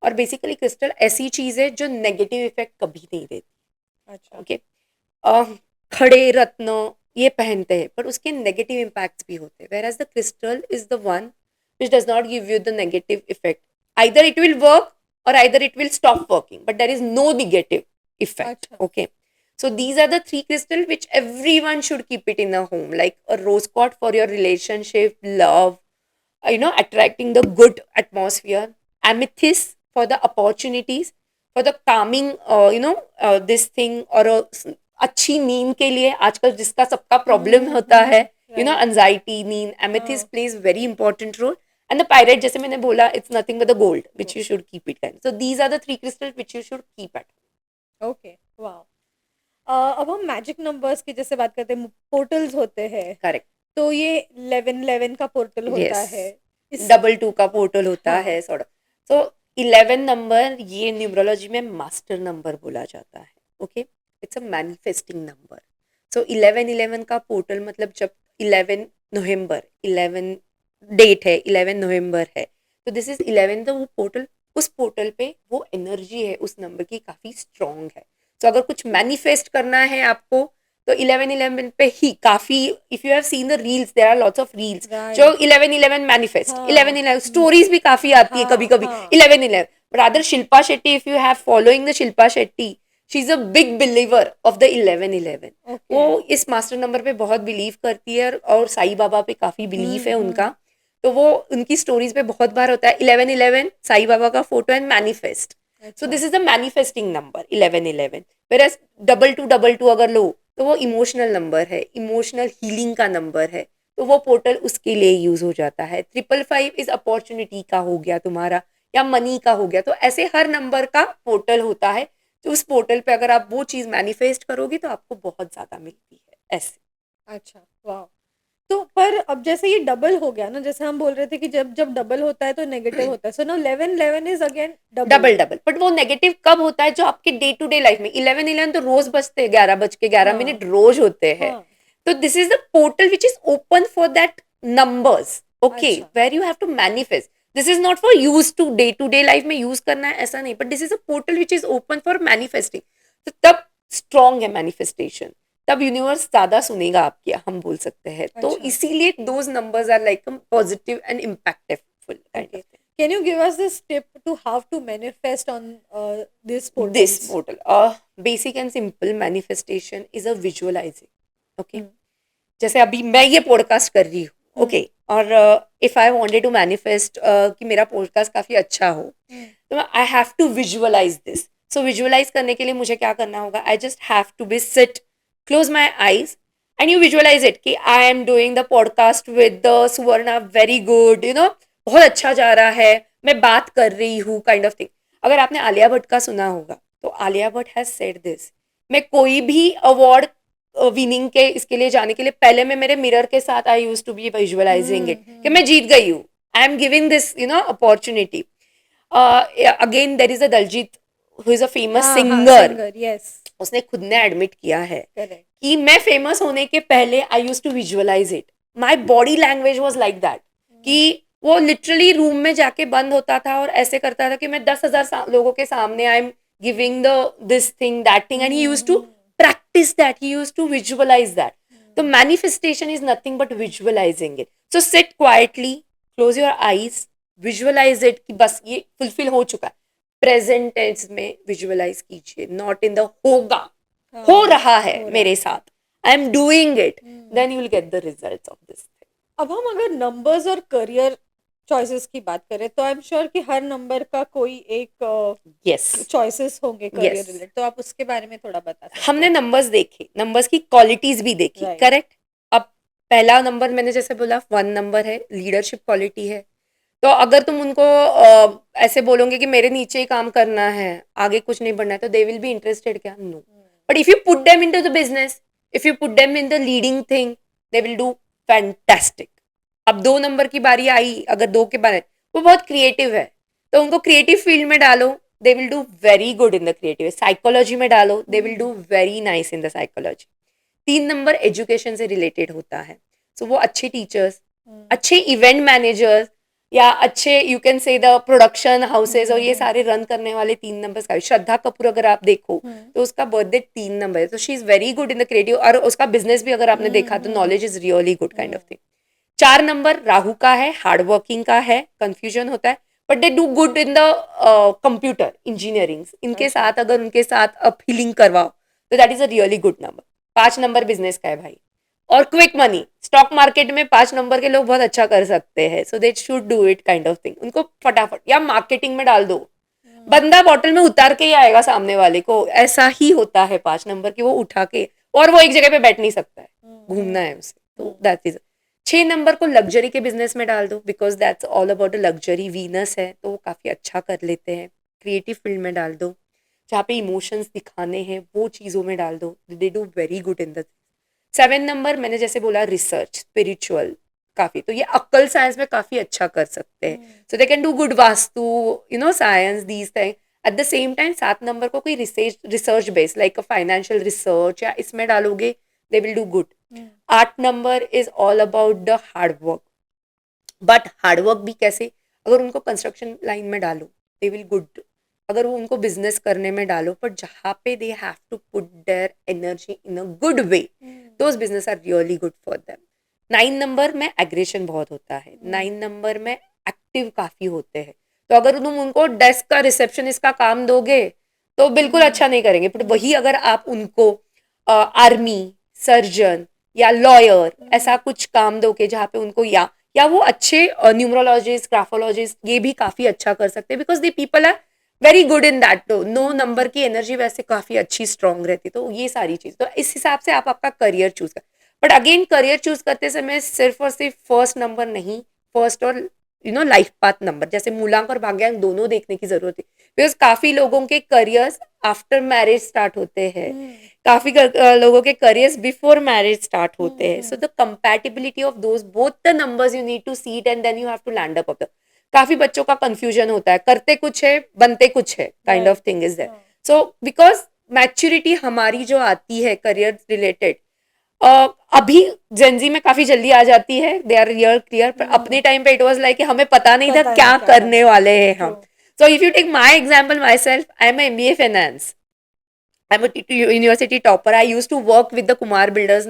और बेसिकली क्रिस्टल ऐसी चीज है जो नेगेटिव इफेक्ट कभी नहीं देती. अच्छा ओके, खड़े रत्न ये पहनते हैं पर उसके नेगेटिव इम्पैक्ट्स भी होते हैं, whereas the crystal is the one which does not give you the negative effect. Either it will work or either it will stop working, but there is no negative effect. अच्छा Okay, so these are the 3 crystals which everyone should keep it in a home, like a rose quartz for your relationship, love, attracting the good atmosphere. Amethyst for the opportunities, for the calming, this thing, और अच्छी नींद के लिए आजकल जिसका सबका problem होता है, राइट anxiety, नींद, amethyst plays very important role. And the pyrite, जैसे मैंने बोला, it's nothing but the gold which you should keep it. So these are the 3 crystals which you should keep at. Okay wow अब हम magic numbers की जैसे बात करते हैं पोर्टल्स होते हैं Correct. तो ये 11 का पोर्टल होता Yes. है इस 2 का पोर्टल होता हाँ है sort of. So 11 नंबर ये न्यूमरोलॉजी में मास्टर नंबर बोला जाता है. Okay, it's a manifesting number. So 11 का पोर्टल मतलब जब 11 नवंबर 11 डेट है, 11 नवंबर है, तो दिस इज 11 वो पोर्टल, उस पोर्टल पे वो एनर्जी है उस नंबर की काफी स्ट्रांग है. तो अगर कुछ मैनिफेस्ट करना है आपको तो 11 पे ही काफी, if you have seen the reels, there are lots of reels जो राइट 11 मैनिफेस्ट, हाँ 11 स्टोरीज भी काफी आती है कभी हाँ कभी हाँ 11. Rather Shilpa Shetty, if you have following the Shilpa Shetty, she is a big believer of the 1111। Okay. वो इस मास्टर नंबर पे बहुत बिलीव करती है और साईं बाबा पे काफी बिलीव है उनका। तो वो उनकी स्टोरीज पे बहुत बार होता है 1111 साईं बाबा का फोटो एंड मैनिफेस्ट। सो अच्छा। This is the manifesting number 1111। Where double two अगर लो तो वो इमोशनल नंबर है, इमोशनल हीलिंग का नंबर है, तो वो पोर्टल उसके लिए यूज हो जाता है। 555 इज अपॉर्चुनिटी का हो गया तुम्हारा, या मनी का हो गया। तो ऐसे हर नंबर का पोर्टल होता है, तो उस पोर्टल पे अगर आप वो चीज मैनिफेस्ट करोगे तो आपको बहुत ज्यादा मिलती है ऐसे। अच्छा, वाह। तो पर अब जैसे ये डबल हो गया ना, जैसे हम बोल रहे थे कि जब जब डबल होता है तो नेगेटिव होता है, so now 1111 is again double. Double double, but वो नेगेटिव कब होता है? जो आपके डे टू डे लाइफ में 1111 तो रोज बजते हैं, 11:11 हाँ। रोज होते हैं। हाँ। तो this is the portal which is open for that numbers, okay, अच्छा। Where you have to manifest. This is not for use to day life में यूज करना है ऐसा नहीं, but this is a portal which is open for manifesting. तो तब strong है manifestation, तब यूनिवर्स ज्यादा सुनेगा आपकी, हम बोल सकते हैं। तो अच्छा। इसीलिए those numbers are like positive and impactful kind Okay. Of thing. Can you give us this tip to how to manifest on these This portals? portal, basic and simple manifestation is a visualizing, okay। Hmm. जैसे अभी मैं ये podcast कर रही हूँ, Hmm. Okay, और if I wanted to manifest कि मेरा पॉडकास्ट काफी अच्छा हो, Hmm. तो I have to visualise this. So visualise करने के लिए मुझे क्या करना होगा? I just have to be sit, close my eyes, and you visualise it कि I am doing the podcast with the Suvarna, very good, you know, बहुत अच्छा जा रहा है, मैं बात कर रही हूँ काइंड ऑफ थिंग। अगर आपने आलिया भट्ट का सुना होगा, तो Alia Bhatt has said this, मैं कोई भी अवार्ड विनिंग के इसके लिए जाने के लिए पहले मैं मेरे मिरर के साथ I use to be visualising it कि Hmm. मैं जीत गई हूँ, I am giving this you know opportunity. Again there is a Daljit who is a famous हाँ हाँ, सिंगर। singer, yes. उसने खुद ने एडमिट किया है Correct. कि मैं फेमस होने के पहले I use to visualise it, my body language was like that, कि वो लिटरली रूम में जाके बंद होता था और ऐसे करता था कि मैं 10,000 लोगों के सामने I am giving the this thing that thing, and he use to practice that, he used to visualize that. The manifestation is nothing but visualizing it. So sit quietly, close your eyes, visualize it कि बस ये fulfil हो चुका है। Present tense में visualise कीजिए, not in the होगा, हो हाँ, रहा है हो रहा मेरे है। साथ, I am doing it, then you will get the result of this. अब हम अगर नंबर्स और करियर चॉइसेस की बात करें तो आई एम श्योर कि हर नंबर का कोई एक यस, चॉइसेस होंगे करियर यस, रिलेटेड, तो आप उसके बारे में थोड़ा बता सकते हमने हैं? नंबर्स देखे, नंबर्स की क्वालिटीज भी देखी, राइट। करेक्ट। अब पहला नंबर मैंने जैसे बोला 1 नंबर है, लीडरशिप क्वालिटी है। तो अगर तुम उनको ऐसे बोलोगे कि मेरे नीचे ही काम करना है, आगे कुछ नहीं बढ़ना है, तो दे विल बी इंटरेस्टेड क्या? No. But if you put them into the business, if you put them in the leading thing, they will do fantastic. अब 2 नंबर की बारी आई, अगर 2 के बारे, वो बहुत क्रिएटिव है, तो उनको क्रिएटिव फील्ड में डालो, दे will do very good in the creative. Psychology में डालो, दे will do very nice in the psychology. 3 number education से रिलेटेड होता है, सो वो अच्छे टीचर्स, अच्छे इवेंट मैनेजर्स, या अच्छे यू कैन से द प्रोडक्शन हाउसेज और ये सारे रन करने वाले 3 नंबर का। श्रद्धा कपूर अगर आप देखो, तो उसका बर्थडे 3 नंबर है, तो she is very good in the creative, और उसका बिजनेस भी अगर आपने देखा तो knowledge is really good kind of thing. 4 number Rahu का है, हार्ड वर्किंग का है, कंफ्यूजन होता है, but they do good in the computer engineering, इनके अच्छा। साथ अगर उनके साथ अपीलिंग करवाओ तो that is a really good number. 5 number business का है भाई, और क्विक मनी, स्टॉक मार्केट में 5 नंबर के लोग बहुत अच्छा कर सकते हैं, so they should do it kind of thing. उनको फटाफट या मार्केटिंग में डाल दो, बंदा बॉटल में उतार के ही आएगा सामने वाले को, ऐसा ही होता है 5 नंबर की, वो उठा के, और वो एक जगह पे बैठ नहीं सकता है, घूमना है उसे, तो दैट इज। 6 नंबर को लग्जरी के बिजनेस में डाल दो, because that's all about luxury, Venus है, तो वो काफी अच्छा कर लेते हैं। क्रिएटिव फील्ड में डाल दो, जहाँ पे इमोशंस दिखाने हैं वो चीजों में डाल दो, they do very good in the. 7 number मैंने जैसे बोला रिसर्च, स्पिरिचुअल, काफी, तो ये अक्कल साइंस में काफी अच्छा कर सकते हैं, so they can do good vastu, you know, science, these thing. At the same time 7 number को कोई research research base like financial research या इसमें डालोगे, they will do good. 8 number is all about the hard work, but hard work भी कैसे? अगर उनको construction line में डालो, दे विल गुड। अगर वो उनको बिजनेस करने में डालो, पर जहाँ पे they have to put their energy in a good way, those business are really good for them. 9 number में एग्रेशन बहुत होता है, 9 नंबर में एक्टिव काफी होते हैं, तो अगर तुम उनको डेस्क का रिसेप्शनिस्ट का काम दोगे, तो बिल्कुल अच्छा नहीं करेंगे। बट वही अगर आप उनको आर्मी, सर्जन या लॉयर ऐसा कुछ काम दोगे जहाँ पे उनको या वो अच्छे न्यूमरोलॉजिस्ट, ग्राफोलॉजिस्ट ये भी काफी अच्छा कर सकते हैं, because the people are very good in that. नो नंबर की एनर्जी वैसे काफी अच्छी स्ट्रांग रहती, तो ये सारी चीज, तो इस हिसाब से आप आपका करियर चूज कर। बट अगेन करियर चूज करते समय सिर्फ और सिर्फ फर्स्ट नंबर नहीं, फर्स्ट और लाइफ पाथ नंबर जैसे मूलांक और भाग्यांक दोनों देखने की जरूरत है, बिकॉज काफी लोगों के करियर्स आफ्टर मैरिज स्टार्ट होते हैं, काफी लोगों के करियर्स बिफोर मैरिज स्टार्ट होते हैं। So the compatibility of those both the numbers you need to see it and then you have to land up of the. काफी बच्चों का कंफ्यूजन होता है, करते कुछ है बनते कुछ है kind of thing is there. So because maturity हमारी जो आती है करियर रिलेटेड अभी जेंजी में काफी जल्दी आ जाती है, दे आर रियल क्लियर, पर अपने टाइम पे इट वाज लाइक हमें पता नहीं था क्या करने वाले हैं हम। So if you take my example myself, I am MBA finance, I'm a university topper. I used to work with the Kumar builders,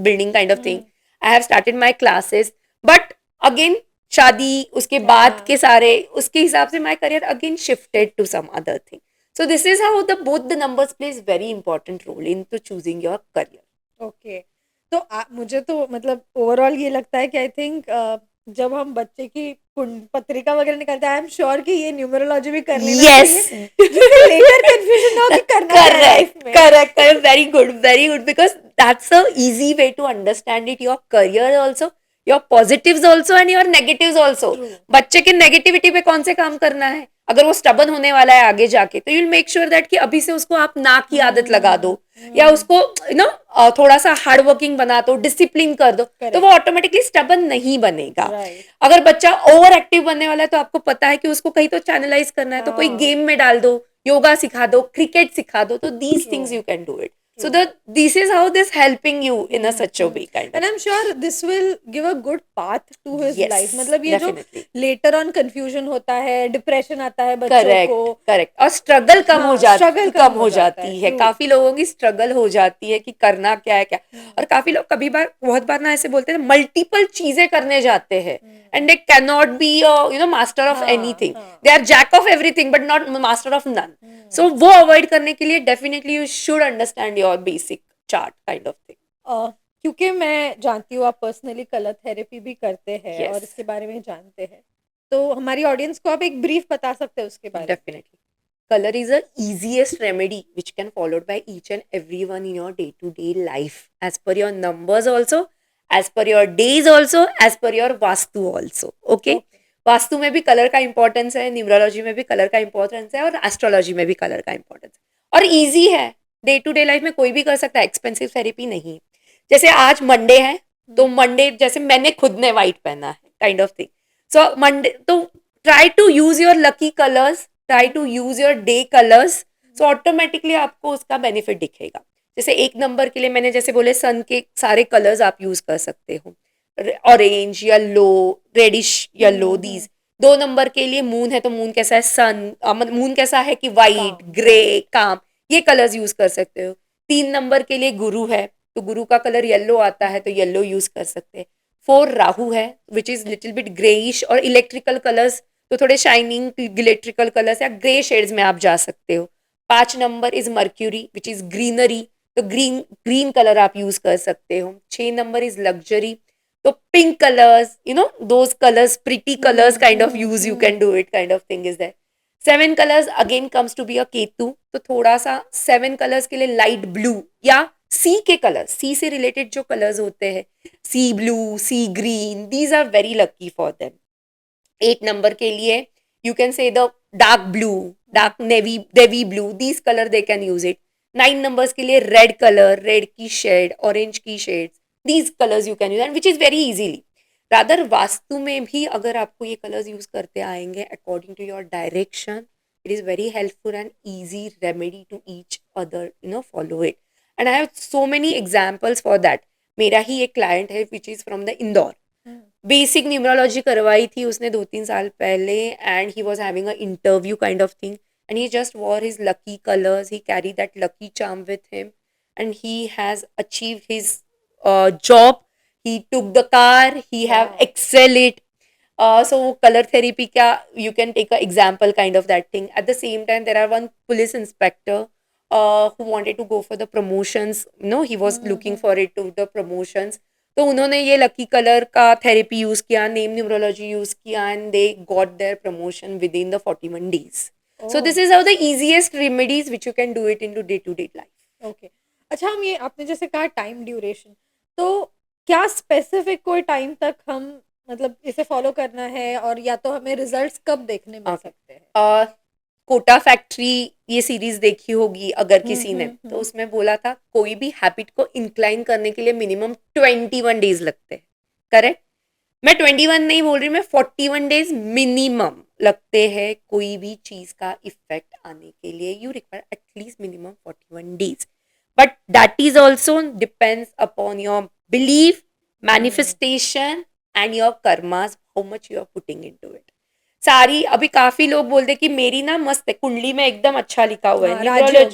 building kind of thing. I have started my classes, but again, शादी उसके बाद के सारे उसके हिसाब से my career again shifted to some other thing. So this is how the both the numbers plays very important role into choosing your career. Okay. तो मुझे तो मतलब ओवरऑल ये लगता है कि आई थिंक जब हम बच्चे की पत्रिका वगैरह निकालते हैं, आई एम श्योर कि ये न्यूमरोलॉजी भी कर लेना चाहिए, जिससे लेटर कंफ्यूजन ना हो कि करना क्या है लाइफ में। Correct. Very good. Because that's a easy way to understand it. Your career also, your positives also, and your negatives also. बच्चे के नेगेटिविटी पे कौन से काम करना है, अगर वो स्टबन होने वाला है आगे जाके, तो you'll make sure that कि अभी से उसको आप ना की आदत लगा दो, या उसको थोड़ा सा हार्ड वर्किंग बना दो, डिसिप्लिन कर दो, तो वो ऑटोमेटिकली स्टबन नहीं बनेगा। अगर बच्चा ओवर एक्टिव बनने वाला है तो आपको पता है कि उसको कहीं तो चैनलाइज करना है, तो कोई गेम में डाल दो, योगा सिखा दो, क्रिकेट सिखा दो, तो these things you can do it. So this is how this helping you in a such a way kind of. And I'm sure this will give a good path to his life. मतलब ये जो later on confusion होता है, depression आता है बच्चों को, correct, और स्ट्रगल कम हो जाती है। काफी लोगों की स्ट्रगल हो जाती है कि करना क्या है क्या, और काफी लोग बहुत बार ना ऐसे बोलते हैं मल्टीपल चीजें करने जाते हैं, and they can not be master of anything, they are jack of everything but not master of none. So वो अवॉइड करने के लिए definitely you should understand your basic chart kind of thing. क्योंकि मैं जानती हूँ आप पर्सनली कलर थेरेपी भी करते हैं और इसके बारे में जानते हैं, तो हमारी ऑडियंस को आप एक ब्रीफ बता सकते हैं उसके बारे में? Definitely, color is the easiest remedy which can followed by each and everyone in your day to day life, as per your numbers also, as per your days also, as per your vastu also. Okay? Vastu में भी colour का importance है, numerology में भी colour का importance है, और astrology में भी कलर का इंपॉर्टेंस है, और इजी है, डे टू डे लाइफ में कोई भी कर सकता है, एक्सपेंसिव थेरेपी नहीं। जैसे आज मंडे है, तो मंडे जैसे मैंने खुद ने व्हाइट पहना है kind of thing, so Monday तो try to use your lucky colours, try to use your day colours, so automatically आपको उसका बेनिफिट दिखेगा। जैसे एक नंबर के लिए मैंने जैसे बोले सन के सारे कलर्स आप यूज कर सकते हो, orange, yellow, reddish yellow, these. 2 number के लिए मून है तो मून कैसा है, सन मून कैसा है कि वाइट, ग्रे, काम, ये कलर्स यूज कर सकते हो। 3 नंबर के लिए गुरु है तो गुरु का कलर येलो आता है तो येलो यूज कर सकते हैं। 4 राहु है which is little bit greyish, और इलेक्ट्रिकल कलर्स तो थोड़े शाइनिंग इलेक्ट्रिकल कलर्स या ग्रे शेड्स में आप जा सकते हो। 5 number is mercury which is greenery, तो ग्रीन कलर आप यूज कर सकते हो। 6 नंबर इज लग्जरी, तो pink colours, those colors, pretty colors kind of use, you can do it kind of thing is there. 7 colors again comes to be a Ketu, तो थोड़ा सा 7 colors के लिए लाइट ब्लू या सी के कलर्स, सी से related जो कलर्स होते हैं, sea blue, sea green, these are very lucky for them. 8 number के लिए you can say the dark blue, dark navy blue, these color they can use it. 9 numbers के लिए रेड कलर, रेड की shade, orange की shade, these colors you can use, and which is very easily. Rather वास्तु में भी अगर आपको ये कलर्स यूज करते आएंगे according to your direction, it is very helpful and easy remedy to each other, follow it. And I have so many examples for that. मेरा ही एक क्लाइंट है which is from the Indore, basic numerology करवाई थी उसने 2-3 साल पहले, and he was having a interview kind of thing, and he just war his lucky colours, he carry that lucky charm with him, and he has achieved his job, he took the car, he have excel it, So color therapy क्या, you can take an example kind of that thing. At the same time, there are one police inspector who wanted to go for the promotions. No, he was looking for it to the promotions. तो उन्होंने ये lucky colour का therapy use किया, name numerology use किया, and they got their promotion within the 41 days. So this is how the easiest remedies which you can do it into day to day life. Okay, अच्छा हम ये आपने जैसे कहा time duration, तो क्या specific कोई टाइम तक हम मतलब इसे फॉलो करना है, और या तो हमें रिजल्ट्स कब देखने मिल सकते हैं? कोटा फैक्ट्री ये सीरीज देखी होगी अगर किसी ने, तो उसमें बोला था कोई भी हैबिट को इंक्लाइन करने के लिए मिनिमम 21 डेज लगते हैं, करेक्ट? मैं 21 नहीं बोल रही, मैं 41 डेज मिनिमम लगते हैं कोई भी चीज का इफेक्ट आने के लिए. You require at least minimum 41 days, but that is also depends upon your belief, manifestation and your karmas, how much you are putting into it. सारी अभी काफी लोग बोलते कि मेरी ना मस्त है, कुंडली में एकदम अच्छा लिखा हुआ है,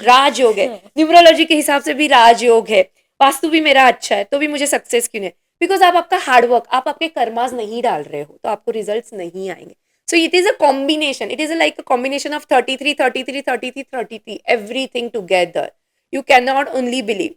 राजयोग है, न्यूमरोलॉजी के हिसाब से भी राजयोग है, वास्तु भी मेरा अच्छा है, तो भी मुझे सक्सेस क्यों नहीं? बिकॉज आप आपका हार्डवर्क, आप आपके कर्मास नहीं डाल रहे हो, तो आपको रिजल्ट्स नहीं आएंगे. सो it is a combination, it is like a combination of 33 33 33 33 everything together. You can not only believe.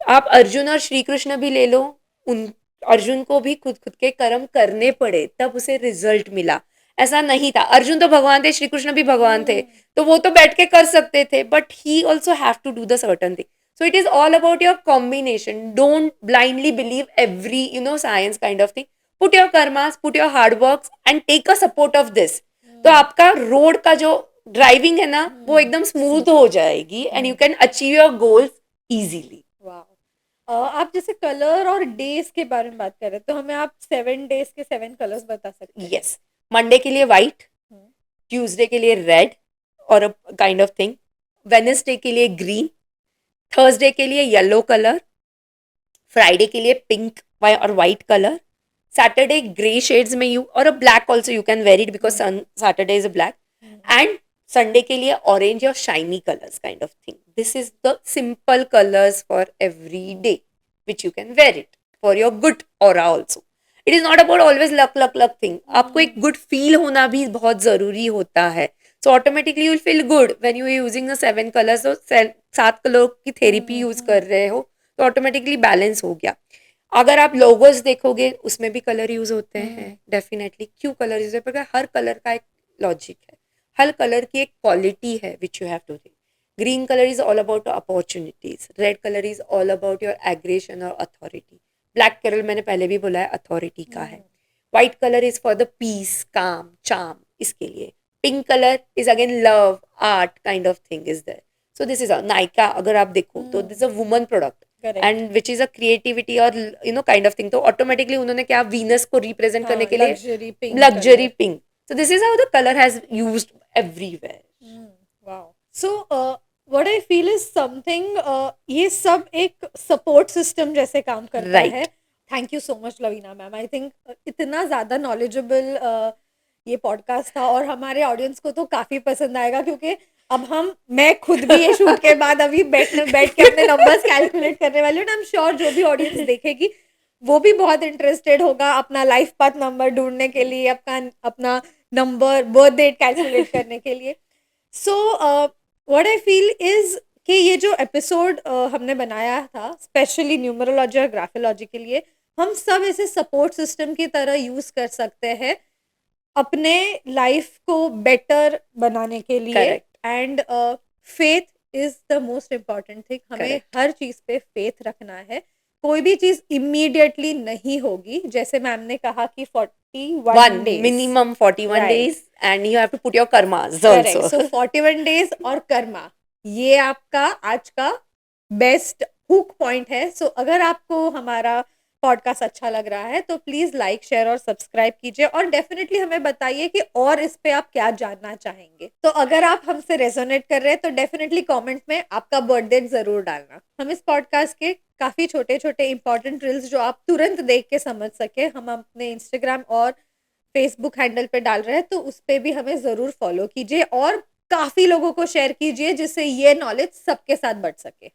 आप अर्जुन और श्री कृष्ण भी ले लो, उन अर्जुन को भी खुद खुद के कर्म करने पड़े तब उसे रिजल्ट मिला. ऐसा नहीं था, अर्जुन तो भगवान थे, श्री कृष्ण भी भगवान थे, तो वो तो बैठ के कर सकते थे, but he also have to do the certain thing. So it is all about your combination. Don't blindly believe every, science kind of thing. Put your karmas, put your hard works and take a support of this. तो आपका road का जो driving है ना, वो एकदम smooth हो जाएगी and you can achieve your goals easily. आप जैसे कलर और डेज के बारे में बात कर रहे हैं, तो हमें आप 7 डेज के 7 कलर्स बता सकते हैं? यस. मंडे के लिए व्हाइट, ट्यूसडे के लिए रेड और a kind of thing, Wednesday के लिए ग्रीन, थर्सडे के लिए येलो कलर, फ्राइडे के लिए पिंक और white colour, Saturday grey shades में यू और a black also you can wear it because Saturday is a black, and Sunday के लिए ऑरेंज और shiny colours kind of thing. This is the simple colours for every day which you can wear it for your good aura also. It is not about always luck luck luck thing. आपको एक good feel होना भी बहुत जरूरी होता है. So automatically you will feel good when you are using the 7 colors. So 7 colour की therapy use कर रहे हो तो ऑटोमेटिकली बैलेंस हो गया. अगर आप लोगोस देखोगे उसमें भी कलर यूज होते हैं डेफिनेटली. क्यों कलर यूज होता है? हर कलर का एक लॉजिक है, हर कलर की एक क्वालिटी है which you have to think. Green colour is all about opportunities, red colour is all about your aggression और अथॉरिटी, ब्लैक कलर मैंने पहले भी बोला है अथॉरिटी का है, white colour is for the peace, calm, charm, इसके लिए. Pink colour is again love, art kind of thing is there. So this is Nykaa अगर आप देखो तो this a woman product and which is a creativity और kind of thing. तो automatically उन्होंने क्या वीनस को रिप्रेजेंट करने के लिए luxury pink. So this is how the colour has used everywhere. Wow. So what I feel is something, ये सब एक सपोर्ट सिस्टम जैसे काम करता है. Thank you so much Lavina ma'am. I think इतना ज्यादा नॉलेजेबल ये पॉडकास्ट था और हमारे ऑडियंस को तो काफी पसंद आएगा, क्योंकि अब मैं खुद भी ये शूट के बाद अभी बैठ के अपने नंबर्स कैलकुलेट करने वाली हूँ. आई एम श्योर जो भी ऑडियंस देखेगी वो भी बहुत इंटरेस्टेड होगा अपना लाइफ पाथ नंबर ढूंढने के लिए, अपना नंबर बर्थ डेट कैलकुलेट करने के लिए. सो व्हाट आई फील इज कि ये जो एपिसोड हमने बनाया था स्पेशली न्यूमरोलॉजी और ग्राफोलॉजी के लिए, हम सब इसे सपोर्ट सिस्टम की तरह यूज कर सकते हैं अपने लाइफ को बेटर बनाने के लिए. And faith is the most important thing. हमें हर चीज पे फेथ रखना है. कोई भी चीज इमीडिएटली नहीं होगी. जैसे मैम ने कहा कि 41 days, minimum 41 days and you have to put your karmas also. So 41 days और कर्मा, ये आपका आज का बेस्ट हुक पॉइंट है. सो अगर आपको हमारा पॉडकास्ट अच्छा लग रहा है तो प्लीज लाइक, शेयर और सब्सक्राइब कीजिए और डेफिनेटली हमें बताइए कि और इस पे आप क्या जानना चाहेंगे. तो अगर आप हमसे रेजोनेट कर रहे हैं तो डेफिनेटली कमेंट में आपका बर्थ डेट जरूर डालना. हम इस पॉडकास्ट के काफी छोटे छोटे इंपॉर्टेंट ड्रिल्स जो आप तुरंत देख के समझ सके, हम अपने इंस्टाग्राम और फेसबुक हैंडल पे डाल रहे हैं, तो उस पे भी हमें जरूर फॉलो कीजिए और काफी लोगों को शेयर कीजिए जिससे ये नॉलेज सबके साथ बढ़ सके.